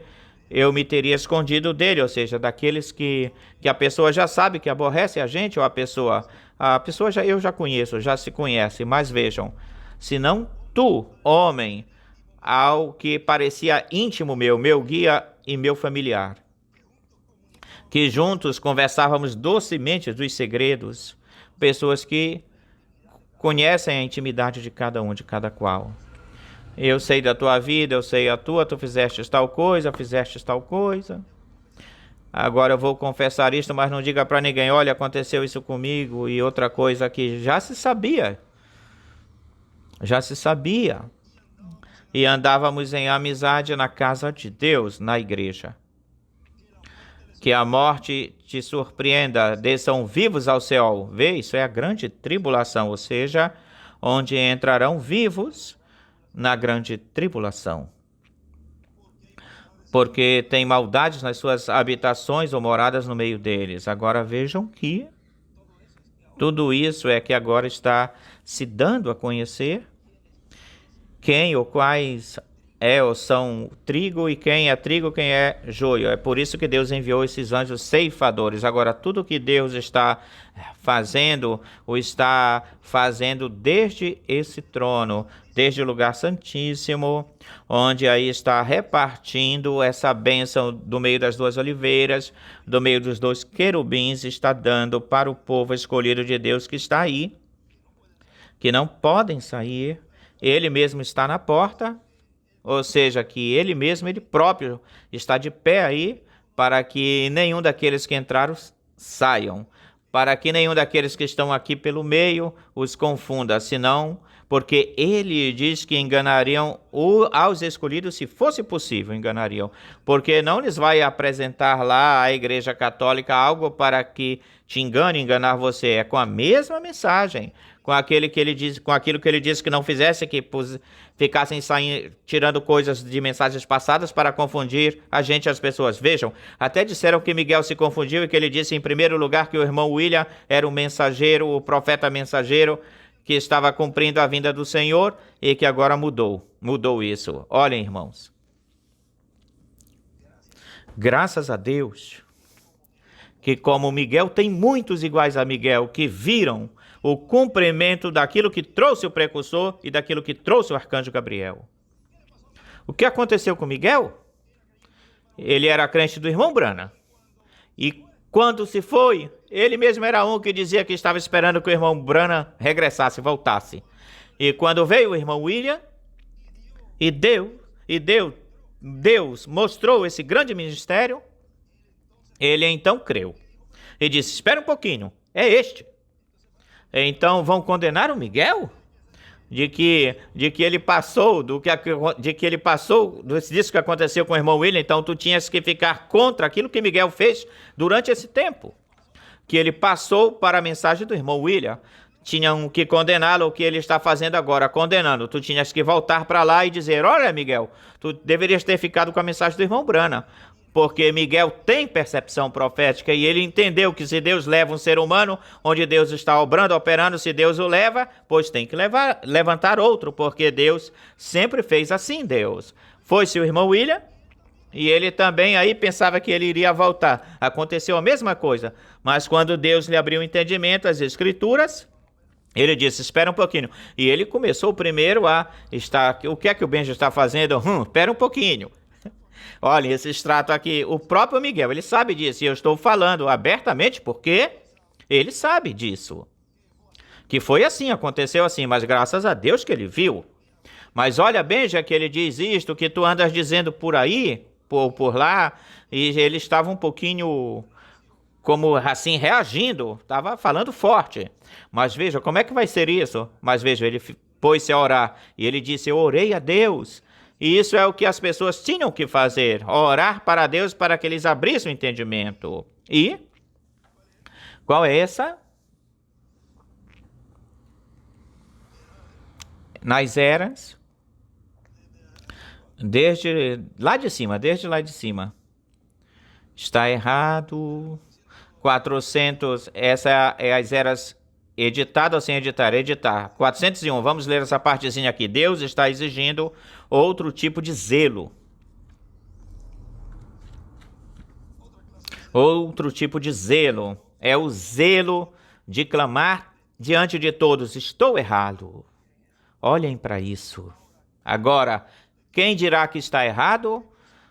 eu me teria escondido dele, ou seja, daqueles que a pessoa já sabe que aborrece a gente, ou a pessoa eu já conheço, já se conhece, mas vejam, se não tu, homem, ao que parecia íntimo meu guia e meu familiar, que juntos conversávamos docemente dos segredos, pessoas que conhecem a intimidade de cada um, de cada qual. Eu sei da tua vida, eu sei a tua, tu fizeste tal coisa, Agora eu vou confessar isto, mas não diga para ninguém, olha, aconteceu isso comigo, e outra coisa que já se sabia. E andávamos em amizade na casa de Deus, na igreja. Que a morte te surpreenda, desçam vivos ao céu. Vê, isso é a grande tribulação, ou seja, onde entrarão vivos na grande tribulação. Porque tem maldades nas suas habitações ou moradas no meio deles. Agora vejam que tudo isso é que agora está se dando a conhecer quem ou quais ou são trigo e quem é trigo, quem é joio. É por isso que Deus enviou esses anjos ceifadores. Agora, tudo que Deus está fazendo, o está fazendo desde esse trono, desde o lugar santíssimo, onde aí está repartindo essa bênção do meio das duas oliveiras, do meio dos dois querubins, está dando para o povo escolhido de Deus que está aí, que não podem sair. Ele mesmo está na porta, ou seja, que ele mesmo, ele próprio, está de pé aí, para que nenhum daqueles que entraram saiam, para que nenhum daqueles que estão aqui pelo meio os confunda, senão, porque ele diz que enganariam aos escolhidos, se fosse possível, enganariam, porque não lhes vai apresentar lá a Igreja Católica algo para que te engane, enganar você, é com a mesma mensagem, com aquilo que ele disse que não fizesse, que ficassem tirando coisas de mensagens passadas para confundir a gente e as pessoas. Vejam, até disseram que Miguel se confundiu e que ele disse em primeiro lugar que o irmão William era o mensageiro, o profeta mensageiro, que estava cumprindo a vinda do Senhor e que agora mudou isso. Olhem, irmãos, graças a Deus, que como Miguel, tem muitos iguais a Miguel, que viram o cumprimento daquilo que trouxe o precursor e daquilo que trouxe o arcanjo Gabriel. O que aconteceu com Miguel? Ele era crente do irmão Branham. E quando se foi, ele mesmo era um que dizia que estava esperando que o irmão Branham regressasse, voltasse. E quando veio o irmão William, Deus mostrou esse grande ministério, ele então creu. E disse, espera um pouquinho, é este. Então vão condenar o Miguel? De que ele passou, disso que aconteceu com o irmão William, então tu tinhas que ficar contra aquilo que Miguel fez durante esse tempo. Que ele passou para a mensagem do irmão William. Tinham que condená-lo, o que ele está fazendo agora, condenando. Tu tinhas que voltar para lá e dizer, olha Miguel, tu deverias ter ficado com a mensagem do irmão Branham. Porque Miguel tem percepção profética e ele entendeu que se Deus leva um ser humano, onde Deus está obrando, operando, se Deus o leva, pois tem que levantar outro, porque Deus sempre fez assim, Deus. Foi-se o irmão William E ele também aí pensava que ele iria voltar. Aconteceu a mesma coisa. Mas quando Deus lhe abriu o entendimento, as escrituras, ele disse, espera um pouquinho. E ele começou primeiro a estar... O que é que o Benja está fazendo? Espera um pouquinho. Olha, esse extrato aqui, o próprio Miguel, ele sabe disso. E eu estou falando abertamente porque ele sabe disso. Que foi assim, aconteceu assim, mas graças a Deus que ele viu. Mas olha, Benja, que ele diz isto, que tu andas dizendo por aí, por lá, e ele estava um pouquinho, como assim, reagindo, estava falando forte. Mas veja, como é que vai ser isso? Mas veja, ele pôs-se a orar, e ele disse, eu orei a Deus. E isso é o que as pessoas tinham que fazer, orar para Deus para que eles abrissem o entendimento. E qual é essa? Nas eras, desde lá de cima, está errado. 400, essa é as eras editado ou sem editar? Editar. 401, vamos ler essa partezinha aqui. Deus está exigindo outro tipo de zelo. Outro tipo de zelo. É o zelo de clamar diante de todos. Estou errado. Olhem para isso. Agora, quem dirá que está errado?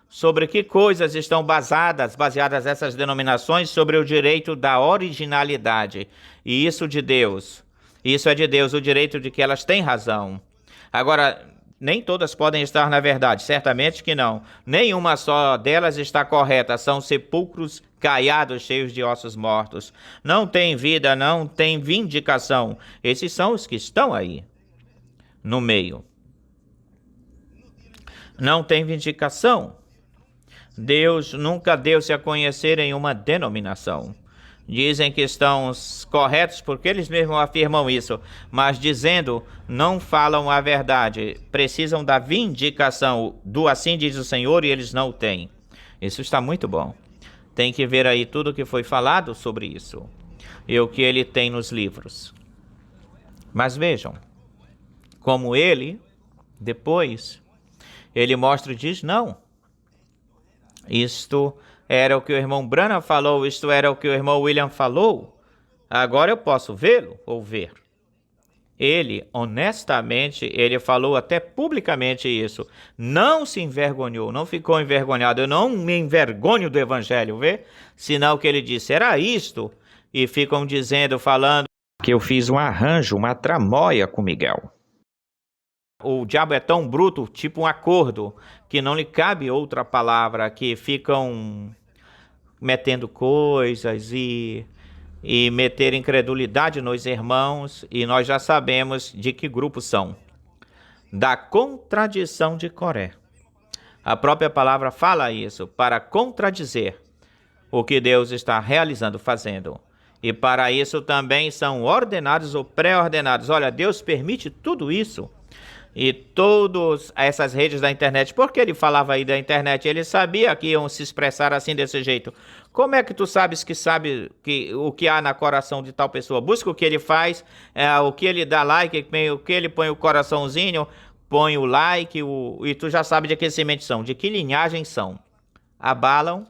Sobre que coisas estão baseadas essas denominações? Sobre o direito da originalidade. E isso de Deus. Isso é de Deus, o direito de que elas têm razão. Agora, nem todas podem estar na verdade, certamente que não. Nenhuma só delas está correta. São sepulcros caiados, cheios de ossos mortos. Não tem vida, não tem vindicação. Esses são os que estão aí, no meio. Não tem vindicação. Deus nunca deu-se a conhecer em uma denominação. Dizem que estão corretos porque eles mesmos afirmam isso, mas dizendo, não falam a verdade. Precisam da vindicação do assim diz o Senhor e eles não o têm. Isso está muito bom. Tem que ver aí tudo o que foi falado sobre isso e o que ele tem nos livros. Mas vejam, como ele, depois, ele mostra e diz, não. Isto era o que o irmão Branham falou, isto era o que o irmão William falou. Agora eu posso vê-lo ou ver. Ele, honestamente, ele falou até publicamente isso. Não se envergonhou, não ficou envergonhado. Eu não me envergonho do evangelho, vê? Senão que ele disse, era isto. E ficam dizendo, falando que eu fiz um arranjo, uma tramóia com Miguel. O diabo é tão bruto, tipo um acordo, que não lhe cabe outra palavra, que ficam metendo coisas e meter incredulidade nos irmãos, e nós já sabemos de que grupo são. Da contradição de Coré. A própria palavra fala isso, para contradizer o que Deus está realizando, fazendo. E para isso também são ordenados ou pré-ordenados. Olha, Deus permite tudo isso. E todas essas redes da internet, porque ele falava aí da internet, ele sabia que iam se expressar assim desse jeito. Como é que tu sabes que sabe o que há na coração de tal pessoa? Busca o que ele faz, o que ele dá like, o que ele põe o coraçãozinho, põe o like, e tu já sabe de que sementes são, de que linhagem são. Abalam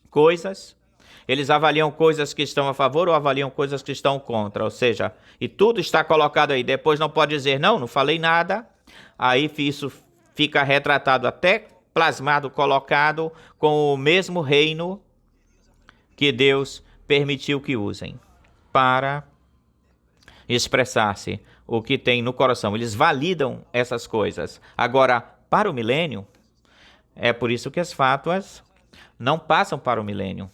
coisas, eles avaliam coisas que estão a favor ou avaliam coisas que estão contra, ou seja, e tudo está colocado aí. Depois não pode dizer, não falei nada. Aí isso fica retratado, até plasmado, colocado com o mesmo reino que Deus permitiu que usem para expressar-se o que tem no coração. Eles validam essas coisas. Agora, para o milênio, é por isso que as fátuas não passam para o milênio.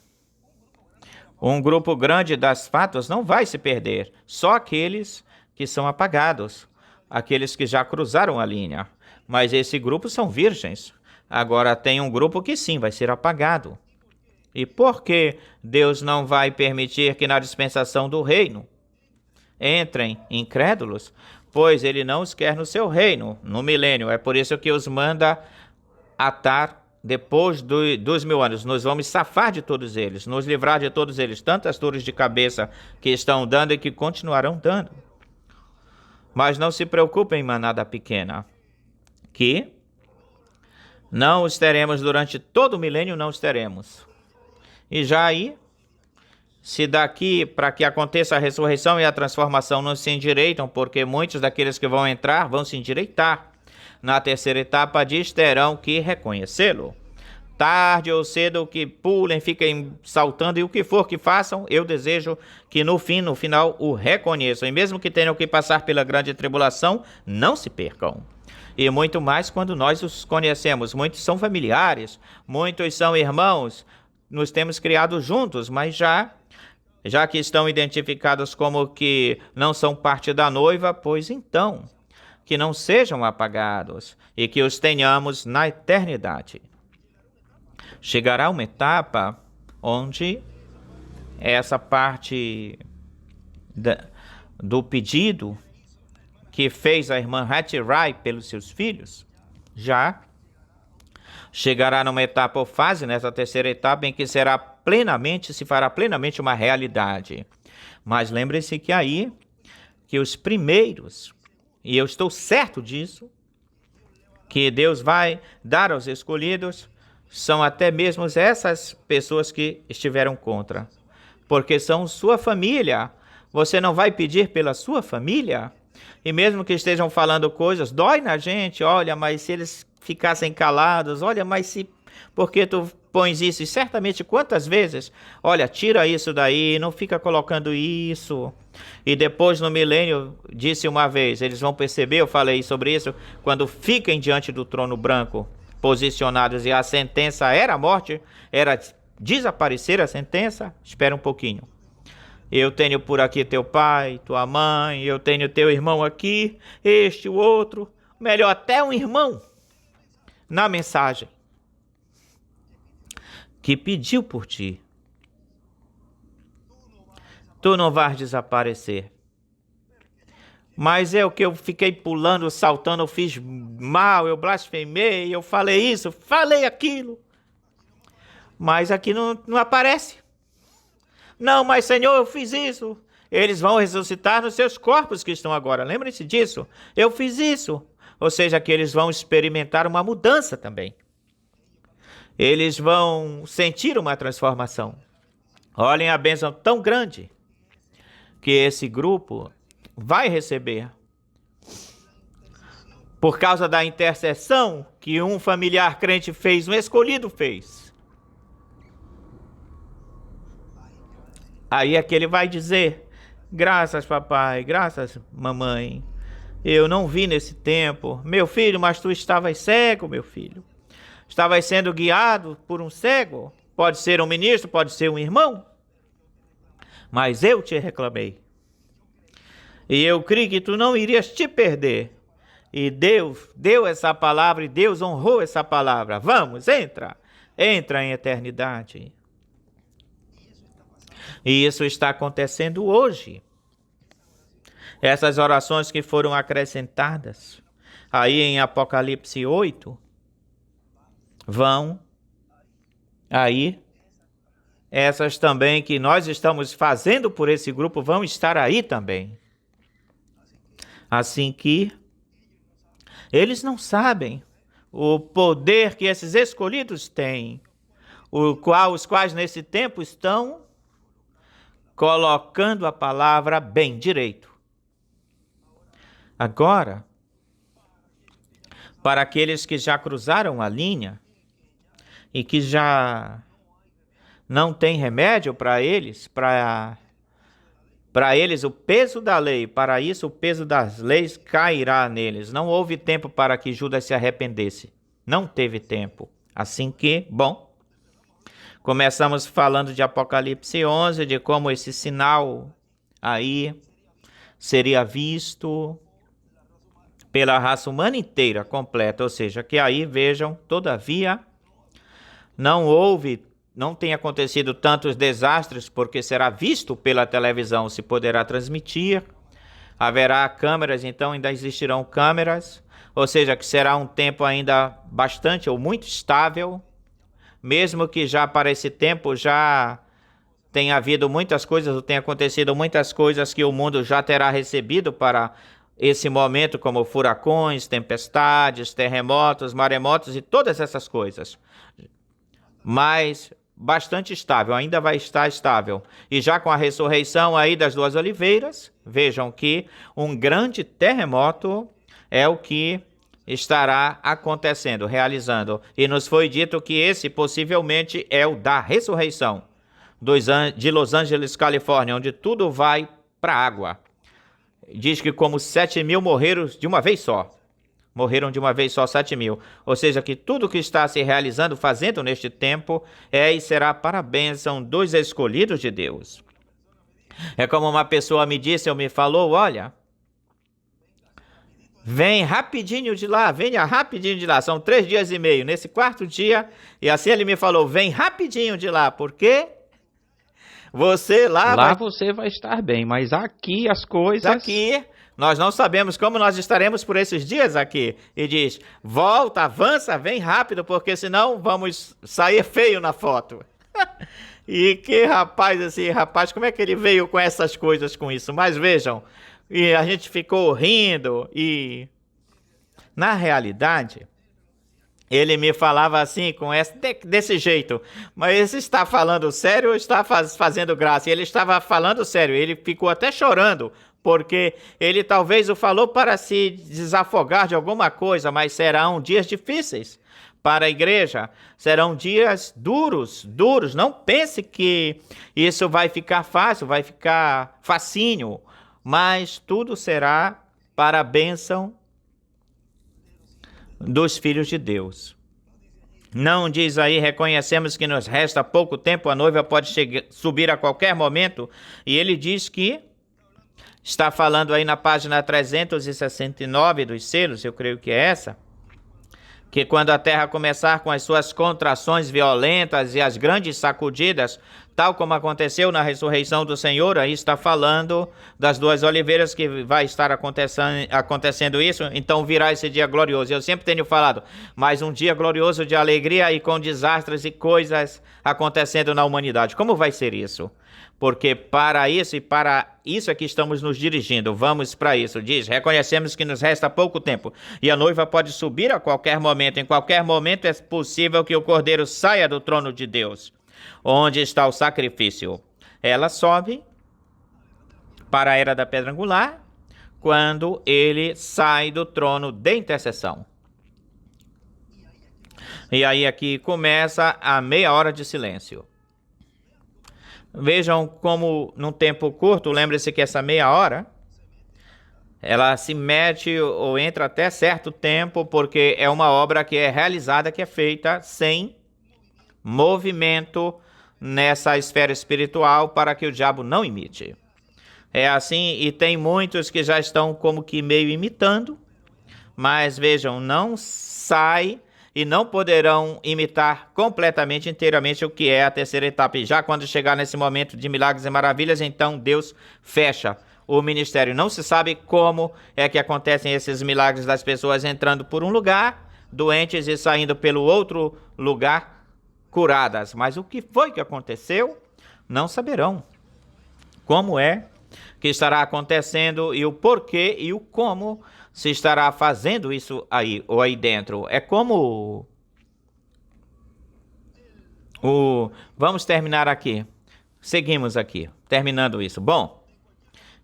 Um grupo grande das fátuas não vai se perder, só aqueles que são apagados, aqueles que já cruzaram a linha. Mas esse grupo são virgens. Agora tem um grupo que sim, vai ser apagado. E por que Deus não vai permitir que na dispensação do reino entrem incrédulos? Pois ele não os quer no seu reino, no milênio. É por isso que os manda atar depois dos 1000 anos. Nós vamos safar de todos eles, nos livrar de todos eles, tantas dores de cabeça que estão dando e que continuarão dando. Mas não se preocupem, manada pequena, que Não os teremos durante todo o milênio, não os teremos. E já aí, se daqui para que aconteça a ressurreição e a transformação não se endireitam, porque muitos daqueles que vão entrar vão se endireitar. Na terceira etapa diz, terão que reconhecê-lo. Tarde ou cedo que pulem, fiquem saltando e o que for que façam, eu desejo que no final, o reconheçam. E mesmo que tenham que passar pela grande tribulação, não se percam. E muito mais quando nós os conhecemos. Muitos são familiares, muitos são irmãos, nos temos criado juntos, mas já que estão identificados como que não são parte da noiva, pois então, que não sejam apagados e que os tenhamos na eternidade. Chegará uma etapa onde essa parte do pedido que fez a irmã Hattie pelos seus filhos, já chegará numa etapa ou fase, nessa terceira etapa, em que se fará plenamente uma realidade. Mas lembre-se que aí, que os primeiros, e eu estou certo disso, que Deus vai dar aos escolhidos, são até mesmo essas pessoas que estiveram contra, porque são sua família. Você não vai pedir pela sua família? E mesmo que estejam falando coisas, dói na gente, olha, mas se eles ficassem calados, olha, mas se, por que tu pões isso? E certamente quantas vezes, olha, tira isso daí, não fica colocando isso. E depois no milênio, disse uma vez, eles vão perceber, eu falei sobre isso, quando fiquem diante do trono branco, posicionados, e a sentença era a morte, era desaparecer a sentença, espera um pouquinho. Eu tenho por aqui teu pai, tua mãe, eu tenho teu irmão aqui, este, o outro, melhor até um irmão, na mensagem, que pediu por ti. Tu não vais desaparecer. Mas é o que eu fiquei pulando, saltando, eu fiz mal, eu blasfemei, eu falei isso, falei aquilo. Mas aqui não aparece. Não, mas Senhor, eu fiz isso. Eles vão ressuscitar nos seus corpos que estão agora. Lembrem-se disso. Eu fiz isso. Ou seja, que eles vão experimentar uma mudança também. Eles vão sentir uma transformação. Olhem a bênção tão grande que esse grupo vai receber. Por causa da intercessão que um familiar crente fez, um escolhido fez. Aí é que ele vai dizer, graças papai, graças mamãe, eu não vi nesse tempo. Meu filho, mas tu estavas cego, meu filho. Estavas sendo guiado por um cego. Pode ser um ministro, pode ser um irmão. Mas eu te reclamei. E eu creio que tu não irias te perder. E Deus deu essa palavra e Deus honrou essa palavra. Vamos, entra. Entra em eternidade. E isso está acontecendo hoje. Essas orações que foram acrescentadas aí em Apocalipse 8 vão aí. Essas também que nós estamos fazendo por esse grupo vão estar aí também. Assim que eles não sabem o poder que esses escolhidos têm, os quais nesse tempo estão colocando a palavra bem direito. Agora, para aqueles que já cruzaram a linha e que já não tem remédio para eles, para eles o peso da lei, para isso o peso das leis cairá neles. Não houve tempo para que Judas se arrependesse. Não teve tempo. Assim que, bom, começamos falando de Apocalipse 11, de como esse sinal aí seria visto pela raça humana inteira completa. Ou seja, que aí vejam, todavia, não tem acontecido tantos desastres, porque será visto pela televisão, se poderá transmitir, haverá câmeras, então ainda existirão câmeras, ou seja, que será um tempo ainda bastante ou muito estável, mesmo que já para esse tempo já tenha havido muitas coisas, ou tenha acontecido muitas coisas que o mundo já terá recebido para esse momento como furacões, tempestades, terremotos, maremotos e todas essas coisas. Mas bastante estável, ainda vai estar estável. E já com a ressurreição aí das duas oliveiras, vejam que um grande terremoto é o que estará acontecendo, realizando. E nos foi dito que esse possivelmente é o da ressurreição de Los Angeles, Califórnia, onde tudo vai para a água. Diz que como 7.000 morreram de uma vez só. Morreram de uma vez só 7.000. Ou seja, que tudo que está se realizando, fazendo neste tempo, é e será para a bênção dos escolhidos de Deus. É como uma pessoa me disse, ou me falou, olha, vem rapidinho de lá, venha rapidinho de lá. São 3 dias e meio, nesse 4º dia. E assim ele me falou, vem rapidinho de lá, porque você lá você vai estar bem, mas aqui as coisas... Aqui, nós não sabemos como nós estaremos por esses dias aqui. E diz, volta, avança, vem rápido, porque senão vamos sair feio na foto. E que rapaz, assim, rapaz, como é que ele veio com essas coisas com isso? Mas vejam, e a gente ficou rindo e... Na realidade... Ele me falava assim, desse jeito, mas você está falando sério ou está fazendo graça? E ele estava falando sério, ele ficou até chorando, porque ele talvez o falou para se desafogar de alguma coisa, mas serão dias difíceis para a igreja, serão dias duros. Não pense que isso vai ficar fácil, vai ficar facinho, mas tudo será para a bênção dos filhos de Deus. Não diz aí, reconhecemos que nos resta pouco tempo, a noiva pode subir a qualquer momento, e ele diz que, está falando aí na página 369 dos selos, eu creio que é essa, que quando a terra começar com as suas contrações violentas e as grandes sacudidas, tal como aconteceu na ressurreição do Senhor, aí está falando das duas oliveiras que vai estar acontecendo isso, então virá esse dia glorioso. Eu sempre tenho falado, mas um dia glorioso de alegria e com desastres e coisas acontecendo na humanidade. Como vai ser isso? Porque para isso é que estamos nos dirigindo, vamos para isso. Diz, reconhecemos que nos resta pouco tempo e a noiva pode subir a qualquer momento. Em qualquer momento é possível que o Cordeiro saia do trono de Deus, onde está o sacrifício. Ela sobe para a era da pedra angular quando ele sai do trono de intercessão. E aí aqui começa a meia hora de silêncio. Vejam como num tempo curto, lembre-se que essa meia hora, ela se mete ou entra até certo tempo, porque é uma obra que é realizada, que é feita sem movimento nessa esfera espiritual para que o diabo não imite. É assim, e tem muitos que já estão como que meio imitando, mas vejam, não sai e não poderão imitar completamente, inteiramente o que é a terceira etapa. E já quando chegar nesse momento de milagres e maravilhas, então Deus fecha o ministério. Não se sabe como é que acontecem esses milagres das pessoas entrando por um lugar, doentes, e saindo pelo outro lugar, curadas. Mas o que foi que aconteceu? Não saberão. Como é que estará acontecendo e o porquê e o como se estará fazendo isso aí ou aí dentro. É como vamos terminar aqui. Seguimos aqui, terminando isso. Bom,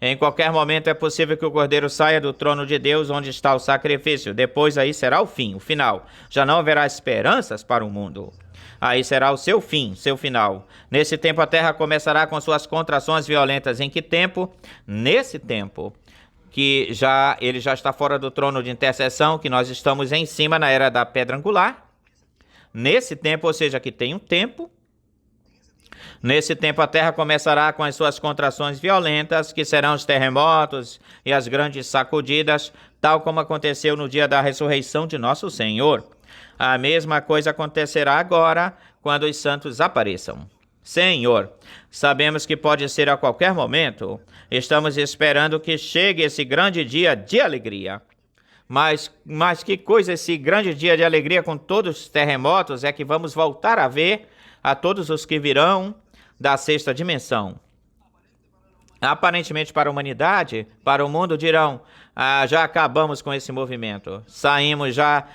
em qualquer momento é possível que o Cordeiro saia do trono de Deus onde está o sacrifício. Depois aí será o fim, o final. Já não haverá esperanças para o mundo. Aí será o seu fim, seu final. Nesse tempo a terra começará com suas contrações violentas. Em que tempo? Nesse tempo que ele já está fora do trono de intercessão, que nós estamos em cima na era da pedra angular. Nesse tempo, ou seja, que tem um tempo. Nesse tempo a terra começará com as suas contrações violentas, que serão os terremotos e as grandes sacudidas, tal como aconteceu no dia da ressurreição de nosso Senhor. A mesma coisa acontecerá agora, quando os santos apareçam. Senhor, sabemos que pode ser a qualquer momento. Estamos esperando que chegue esse grande dia de alegria. Mas que coisa esse grande dia de alegria com todos os terremotos é que vamos voltar a ver a todos os que virão da sexta dimensão. Aparentemente para a humanidade, para o mundo dirão, já acabamos com esse movimento, saímos já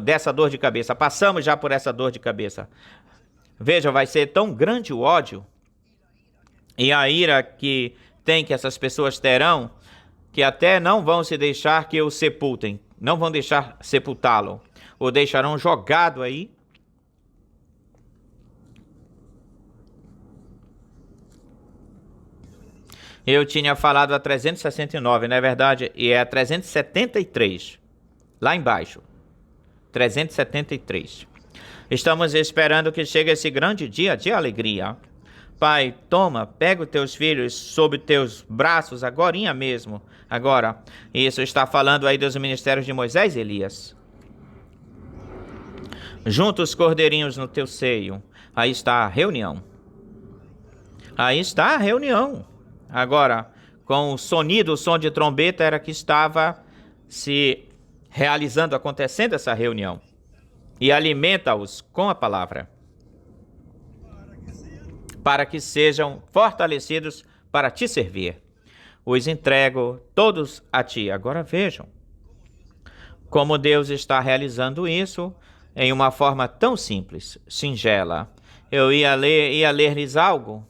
dessa dor de cabeça, passamos já por essa dor de cabeça. Veja, vai ser tão grande o ódio e a ira que essas pessoas terão, que até não vão se deixar que o sepultem, não vão deixar sepultá-lo, o deixarão jogado aí. Eu tinha falado a 369, não é verdade? E é a 373, lá embaixo. 373. Estamos esperando que chegue esse grande dia de alegria. Pai, toma, pega os teus filhos sob teus braços agorinha mesmo. Agora, isso está falando aí dos ministérios de Moisés e Elias. Junta os cordeirinhos no teu seio. Aí está a reunião. Aí está a reunião. Agora, com o sonido, o som de trombeta era que estava se realizando, acontecendo essa reunião. E alimenta-os com a palavra, para que sejam fortalecidos para te servir. Os entrego todos a ti. Agora vejam como Deus está realizando isso em uma forma tão simples, singela. Eu ia ler-lhes algo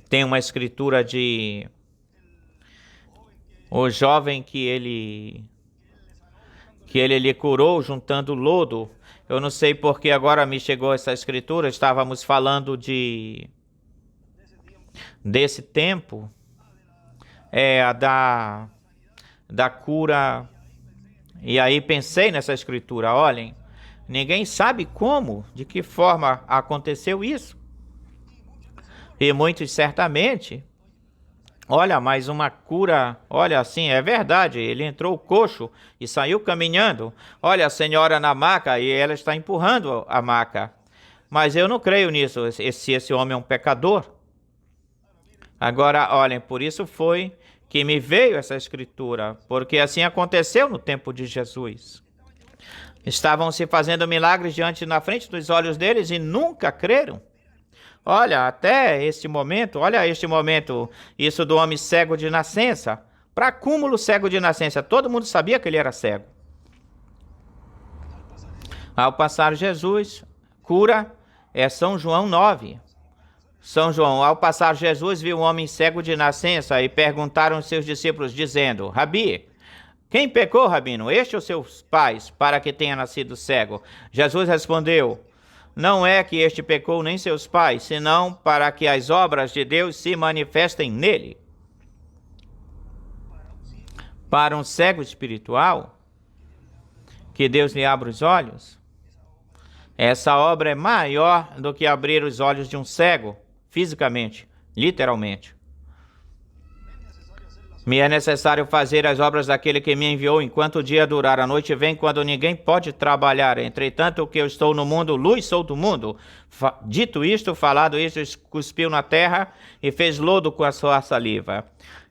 tem uma escritura de o jovem que ele lhe curou juntando lodo. Eu não sei porque agora me chegou essa escritura. Estávamos falando desse tempo, da cura. E aí pensei nessa escritura. Olhem, ninguém sabe como, de que forma aconteceu isso. E muitos certamente, olha, mais uma cura, olha assim, é verdade, ele entrou coxo e saiu caminhando. Olha a senhora na maca e ela está empurrando a maca. Mas eu não creio nisso, se esse homem é um pecador. Agora, olhem, por isso foi que me veio essa escritura, porque assim aconteceu no tempo de Jesus. Estavam se fazendo milagres na frente dos olhos deles e nunca creram. Olha, até este momento, isso do homem cego de nascença. Para acúmulo cego de nascença, todo mundo sabia que ele era cego. Ao passar Jesus, cura, é São João 9. São João, ao passar Jesus, viu um homem cego de nascença e perguntaram aos seus discípulos, dizendo, Rabi, quem pecou, Rabino, este ou seus pais, para que tenha nascido cego? Jesus respondeu, não é que este pecou nem seus pais, senão para que as obras de Deus se manifestem nele. Para um cego espiritual, que Deus lhe abra os olhos, essa obra é maior do que abrir os olhos de um cego, fisicamente, literalmente. Me é necessário fazer as obras daquele que me enviou enquanto o dia durar. A noite vem quando ninguém pode trabalhar. Entretanto, que eu estou no mundo, luz sou do mundo. Dito isto, falado isto, cuspiu na terra e fez lodo com a sua saliva.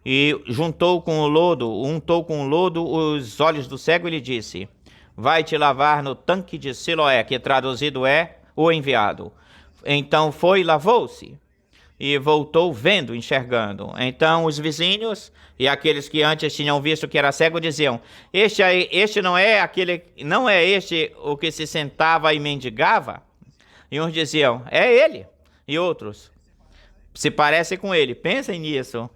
E untou com o lodo os olhos do cego e lhe disse, vai te lavar no tanque de Siloé, que traduzido é o enviado. Então foi e lavou-se. E voltou vendo, enxergando. Então os vizinhos e aqueles que antes tinham visto que era cego diziam, este não é este o que se sentava e mendigava? E uns diziam, é ele. E outros, se parece com ele. Pensem nisso.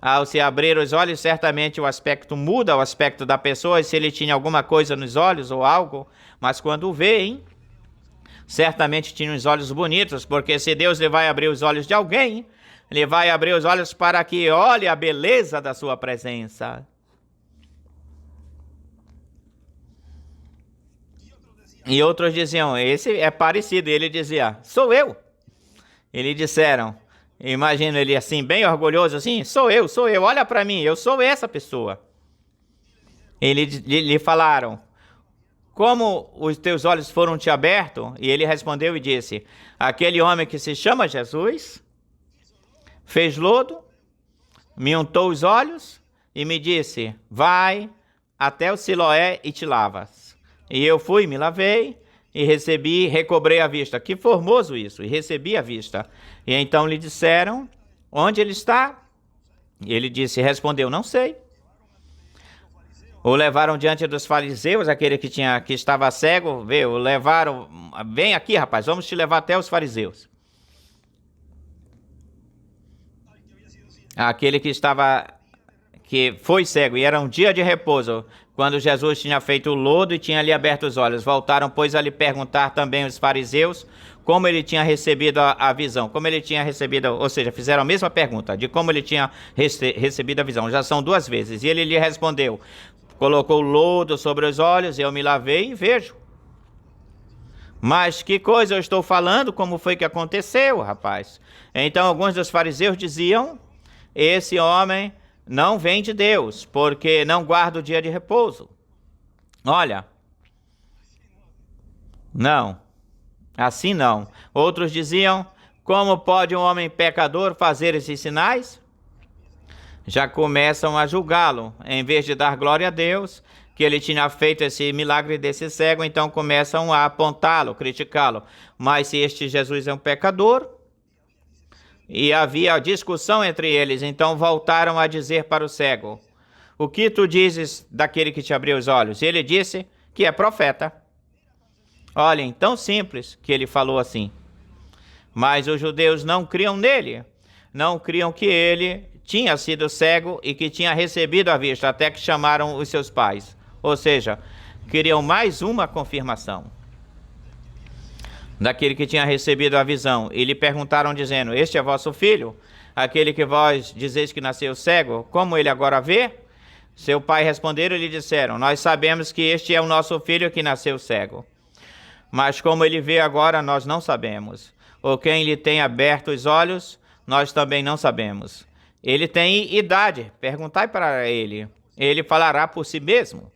Ao se abrir os olhos, certamente o aspecto muda, o aspecto da pessoa, se ele tinha alguma coisa nos olhos ou algo. Mas quando veem, certamente tinha os olhos bonitos, porque se Deus lhe vai abrir os olhos de alguém, ele vai abrir os olhos para que olhe a beleza da sua presença. E outros diziam, esse é parecido. E ele dizia, sou eu. E lhe disseram, imagina ele assim, bem orgulhoso assim, sou eu, olha para mim, eu sou essa pessoa. E lhe falaram, como os teus olhos foram te abertos? E ele respondeu e disse, aquele homem que se chama Jesus, fez lodo, me untou os olhos e me disse, vai até o Siloé e te lavas. E eu fui, me lavei e recebi, recobrei a vista. Que formoso isso, e recebi a vista. E então lhe disseram, onde ele está? E ele respondeu, não sei. O levaram diante dos fariseus, aquele que estava cego, o levaram, vem aqui rapaz, vamos te levar até os fariseus. Aquele que foi cego, e era um dia de repouso, quando Jesus tinha feito o lodo e tinha lhe aberto os olhos. Voltaram, pois, a lhe perguntar também os fariseus como ele tinha recebido a visão, como ele tinha recebido, ou seja, fizeram a mesma pergunta, de como ele tinha recebido a visão. Já são 2 vezes. E ele lhe respondeu, colocou lodo sobre os olhos, eu me lavei e vejo. Mas que coisa eu estou falando? Como foi que aconteceu, rapaz? Então alguns dos fariseus diziam, esse homem não vem de Deus, porque não guarda o dia de repouso. Olha, não, assim não. Outros diziam, como pode um homem pecador fazer esses sinais? Já começam a julgá-lo, em vez de dar glória a Deus, que ele tinha feito esse milagre desse cego, então começam a apontá-lo, criticá-lo. Mas se este Jesus é um pecador, e havia discussão entre eles, então voltaram a dizer para o cego, o que tu dizes daquele que te abriu os olhos? E ele disse que é profeta. Olhem, tão simples que ele falou assim. Mas os judeus não criam nele, não criam que ele tinha sido cego e que tinha recebido a vista, até que chamaram os seus pais. Ou seja, queriam mais uma confirmação daquele que tinha recebido a visão, e lhe perguntaram dizendo, este é vosso filho, aquele que vós dizeis que nasceu cego, como ele agora vê? Seu pai responderam e lhe disseram, nós sabemos que este é o nosso filho que nasceu cego, mas como ele vê agora, nós não sabemos, ou quem lhe tem aberto os olhos, nós também não sabemos. Ele tem idade, perguntai para ele, ele falará por si mesmo.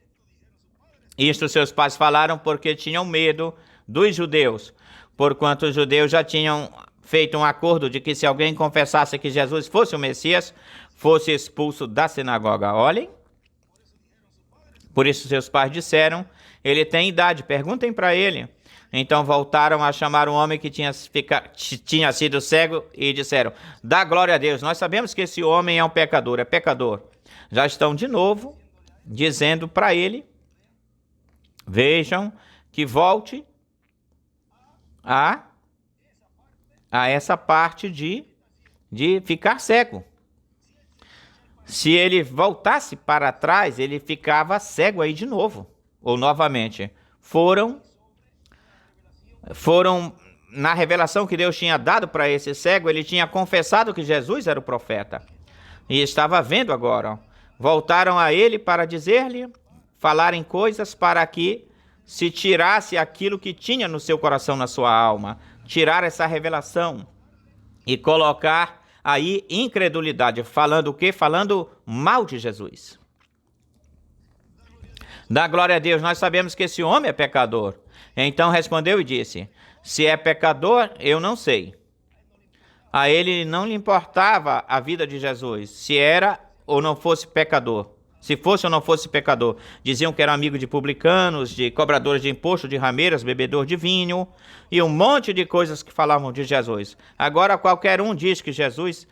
Isto seus pais falaram porque tinham medo dos judeus, porquanto os judeus já tinham feito um acordo de que se alguém confessasse que Jesus fosse o Messias, fosse expulso da sinagoga. Olhem, por isso seus pais disseram, ele tem idade, perguntem para ele. Então voltaram a chamar o homem que tinha sido cego e disseram, dá glória a Deus, nós sabemos que esse homem é um pecador, é pecador. Já estão de novo dizendo para ele, vejam que volte a essa parte de ficar cego. Se ele voltasse para trás, ele ficava cego aí de novo, ou novamente. Foram na revelação que Deus tinha dado para esse cego, ele tinha confessado que Jesus era o profeta. E estava vendo agora. Voltaram a ele para dizer-lhe, falarem coisas para que se tirasse aquilo que tinha no seu coração, na sua alma, tirar essa revelação e colocar aí incredulidade, falando o quê? Falando mal de Jesus. Dá glória a Deus, nós sabemos que esse homem é pecador. Então respondeu e disse, se é pecador, eu não sei. A ele não lhe importava a vida de Jesus, se era ou não fosse pecador. Se fosse ou não fosse pecador. Diziam que era amigo de publicanos, de cobradores de imposto, de rameiras, bebedor de vinho e um monte de coisas que falavam de Jesus. Agora qualquer um diz que Jesus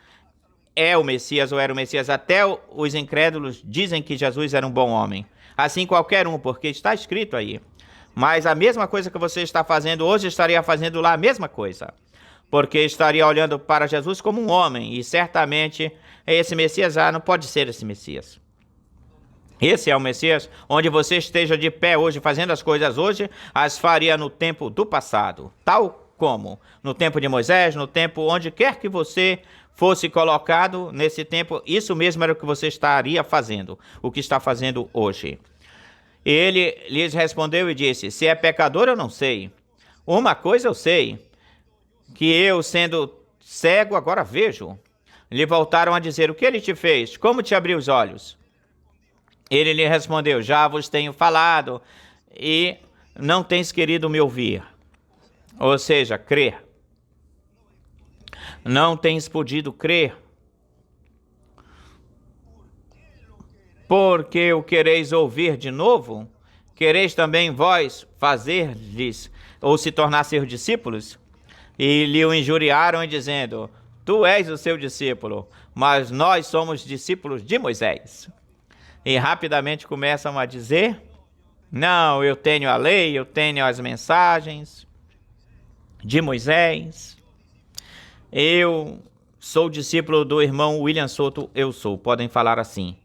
é o Messias ou era o Messias. Até os incrédulos dizem que Jesus era um bom homem. Assim qualquer um, porque está escrito aí. Mas a mesma coisa que você está fazendo hoje, estaria fazendo lá a mesma coisa. Porque estaria olhando para Jesus como um homem. E certamente esse Messias não pode ser esse Messias. Esse é o Messias, onde você esteja de pé hoje, fazendo as coisas hoje, as faria no tempo do passado. Tal como no tempo de Moisés, no tempo onde quer que você fosse colocado, nesse tempo, isso mesmo era o que você estaria fazendo, o que está fazendo hoje. Ele lhes respondeu e disse, se é pecador eu não sei. Uma coisa eu sei, que eu sendo cego agora vejo. Lhe voltaram a dizer, o que ele te fez? Como te abriu os olhos? Ele lhe respondeu, já vos tenho falado e não tens querido me ouvir. Ou seja, crer. Não tens podido crer. Porque o quereis ouvir de novo? quereis também vós fazer-lhes ou se tornar seus discípulos? E lhe o injuriaram, dizendo: tu és o seu discípulo, mas nós somos discípulos de Moisés. E rapidamente começam a dizer: não, eu tenho a lei, eu tenho as mensagens de Moisés. Eu sou discípulo do irmão William Souto, eu sou. Podem falar assim.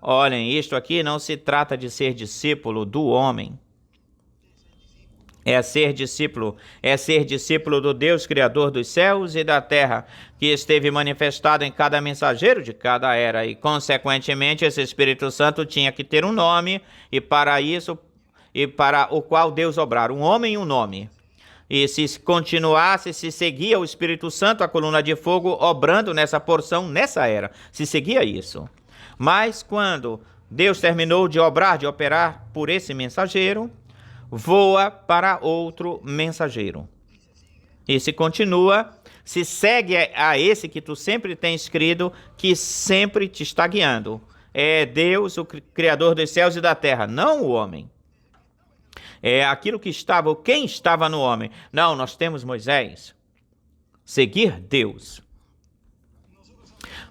Olhem, isto aqui não se trata de ser discípulo do homem. É ser discípulo do Deus Criador dos céus e da terra, que esteve manifestado em cada mensageiro de cada era, e consequentemente esse Espírito Santo tinha que ter um nome, e para isso, e para o qual Deus obrar, um homem e um nome. E se continuasse, se seguia o Espírito Santo, a coluna de fogo, obrando nessa porção, nessa era, se seguia isso. Mas quando Deus terminou de obrar, de operar por esse mensageiro, voa para outro mensageiro. E se continua, se segue a esse que tu sempre tens crido, que sempre te está guiando. É Deus, o Criador dos céus e da terra, não o homem. É aquilo que estava, quem estava no homem. Não, nós temos Moisés. Seguir Deus.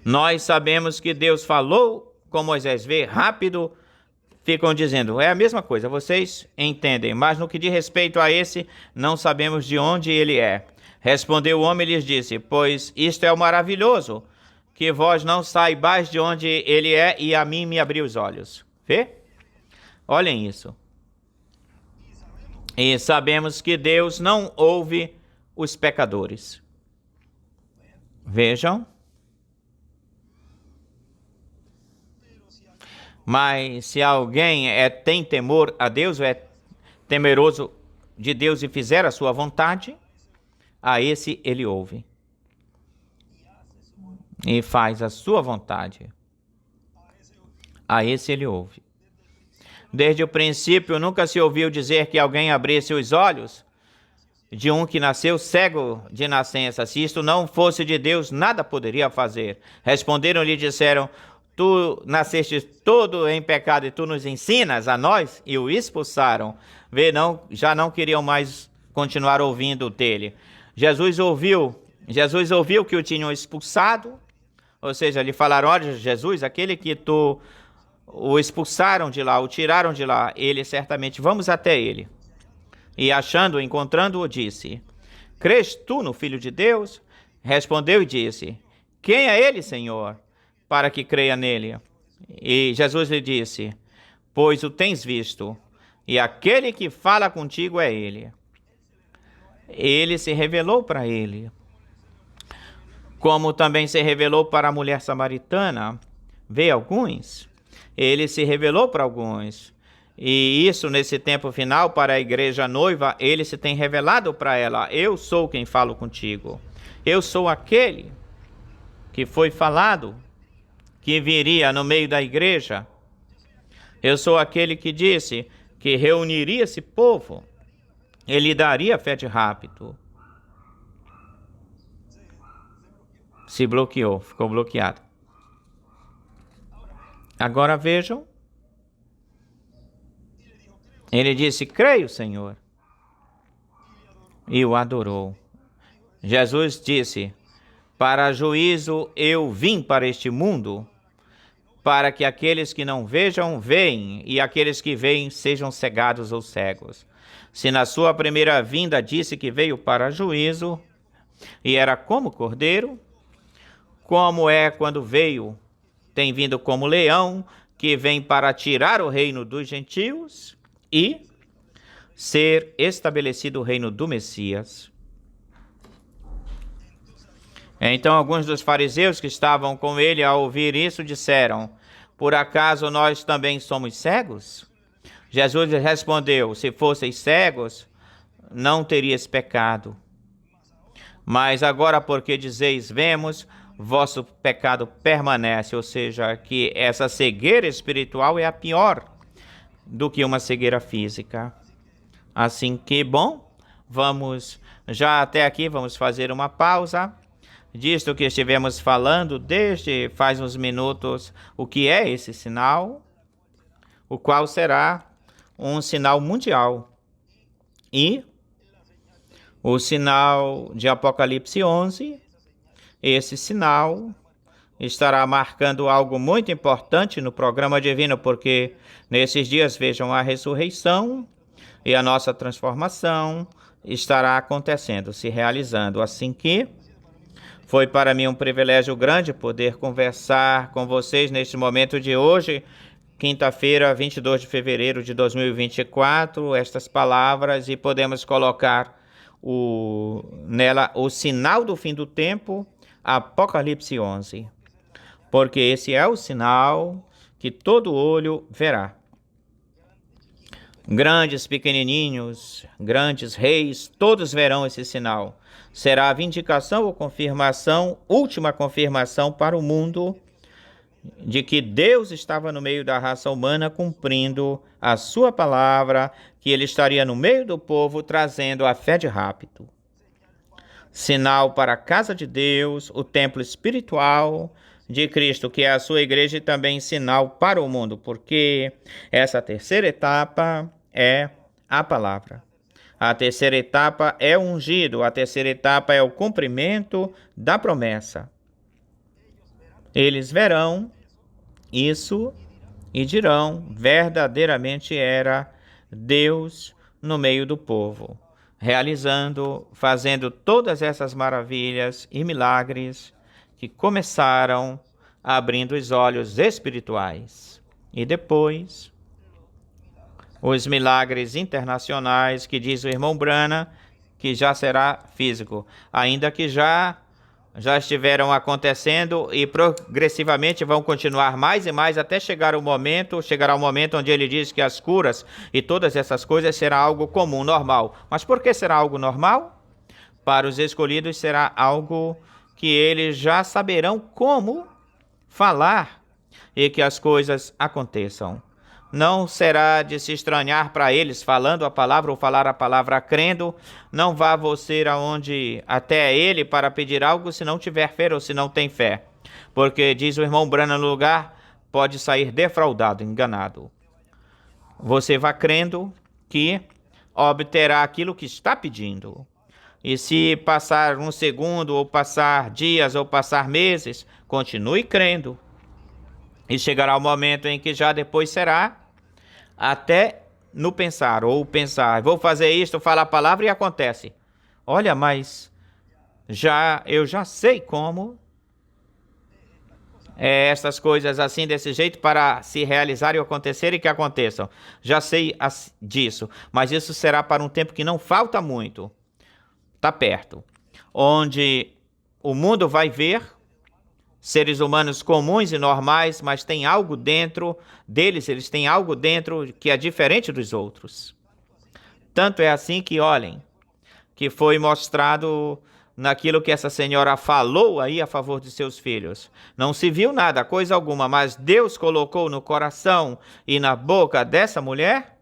Nós sabemos que Deus falou com Moisés, vê rápido. Ficam dizendo, é a mesma coisa, vocês entendem, mas no que diz respeito a esse, não sabemos de onde ele é. Respondeu o homem e lhes disse, pois isto é o maravilhoso, que vós não saibais de onde ele é, e a mim me abriu os olhos. Vê? Olhem isso. E sabemos que Deus não ouve os pecadores. Vejam. Mas se alguém tem temor a Deus, ou é temeroso de Deus e fizer a sua vontade, a esse ele ouve. E faz a sua vontade. A esse ele ouve. Desde o princípio nunca se ouviu dizer que alguém abrisse os olhos de um que nasceu cego de nascença. Se isto não fosse de Deus, nada poderia fazer. Responderam-lhe e disseram, tu nasceste todo em pecado e tu nos ensinas a nós? E o expulsaram. Vê, não, já não queriam mais continuar ouvindo dele. Jesus ouviu que o tinham expulsado. Ou seja, lhe falaram, olha Jesus, aquele que tu o expulsaram de lá, o tiraram de lá, ele certamente, vamos até ele. E achando, encontrando-o, disse, crês tu no Filho de Deus? Respondeu e disse, quem é ele, Senhor, para que creia nele? E Jesus lhe disse, pois o tens visto, e aquele que fala contigo é ele. Ele se revelou para ele, como também se revelou para a mulher samaritana. Vê alguns? Ele se revelou para alguns. E isso, nesse tempo final, para a igreja noiva, ele se tem revelado para ela. Eu sou quem falo contigo. Eu sou aquele que foi falado, que viria no meio da igreja. Eu sou aquele que disse que reuniria esse povo. Ele daria fé de rápido. Se bloqueou, ficou bloqueado. Agora vejam. Ele disse, creio, Senhor. E o adorou. Jesus disse, para juízo eu vim para este mundo, para que aqueles que não vejam, veem, e aqueles que veem sejam cegados ou cegos. Se na sua primeira vinda disse que veio para juízo, e era como cordeiro, como é quando veio, tem vindo como leão, que vem para tirar o reino dos gentios e ser estabelecido o reino do Messias. Então alguns dos fariseus que estavam com ele ao ouvir isso disseram, por acaso nós também somos cegos? Jesus lhes respondeu, se fosseis cegos, não teríeis pecado. Mas agora porque dizeis, vemos, vosso pecado permanece, ou seja, que essa cegueira espiritual é a pior do que uma cegueira física. Assim que, bom, vamos já até aqui, vamos fazer uma pausa disto que estivemos falando desde faz uns minutos, o que é esse sinal, o qual será um sinal mundial. E o sinal de Apocalipse 11, esse sinal estará marcando algo muito importante no programa divino, porque nesses dias, vejam, a ressurreição e a nossa transformação estará acontecendo, se realizando. Assim que foi para mim um privilégio grande poder conversar com vocês neste momento de hoje, quinta-feira, 22 de fevereiro de 2024, estas palavras, e podemos colocar nela o sinal do fim do tempo, Apocalipse 11. Porque esse é o sinal que todo olho verá. Grandes, pequenininhos, grandes reis, todos verão esse sinal. Será a vindicação ou confirmação, última confirmação para o mundo, de que Deus estava no meio da raça humana cumprindo a sua palavra, que ele estaria no meio do povo trazendo a fé de rápido. Sinal para a casa de Deus, o templo espiritual de Cristo, que é a sua igreja, e também sinal para o mundo, porque essa terceira etapa é a palavra. A terceira etapa é o ungido, a terceira etapa é o cumprimento da promessa. Eles verão isso e dirão: verdadeiramente era Deus no meio do povo, realizando, fazendo todas essas maravilhas e milagres que começaram abrindo os olhos espirituais. E depois, os milagres internacionais, que diz o irmão Branham, que já será físico, ainda que já estiveram acontecendo e progressivamente vão continuar mais e mais até chegará o momento onde ele diz que as curas e todas essas coisas será algo comum, normal. Mas por que será algo normal? Para os escolhidos será algo que eles já saberão como falar e que as coisas aconteçam. Não será de se estranhar para eles falando a palavra ou falar a palavra crendo. Não vá você até ele para pedir algo se não tiver fé ou se não tem fé. Porque diz o irmão Branham, no lugar pode sair defraudado, enganado. Você vá crendo que obterá aquilo que está pedindo. E se passar um segundo, ou passar dias, ou passar meses, continue crendo. E chegará o momento em que já depois será até no pensar, vou fazer isto, falar a palavra e acontece. Olha, mas eu já sei como essas coisas assim, desse jeito, para se realizar e acontecer e que aconteçam. Já sei disso, mas isso será para um tempo que não falta muito. Está perto. Onde o mundo vai ver seres humanos comuns e normais, mas tem algo dentro deles, eles têm algo dentro que é diferente dos outros. Tanto é assim que, olhem, que foi mostrado naquilo que essa senhora falou aí a favor de seus filhos. Não se viu nada, coisa alguma, mas Deus colocou no coração e na boca dessa mulher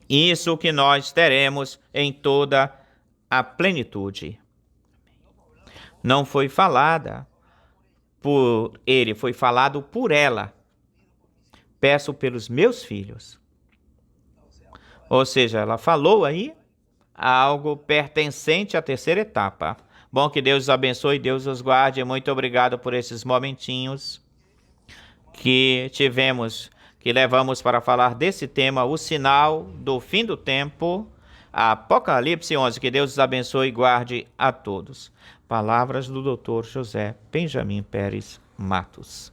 isso que nós teremos em toda a plenitude. Não foi falada por ele, foi falado por ela. Peço pelos meus filhos. Ou seja, ela falou aí algo pertencente à terceira etapa. Bom, que Deus os abençoe, Deus os guarde. Muito obrigado por esses momentinhos que levamos para falar desse tema, o sinal do fim do tempo, Apocalipse 11. Que Deus os abençoe e guarde a todos. Palavras do Dr. José Benjamin Pérez Matos.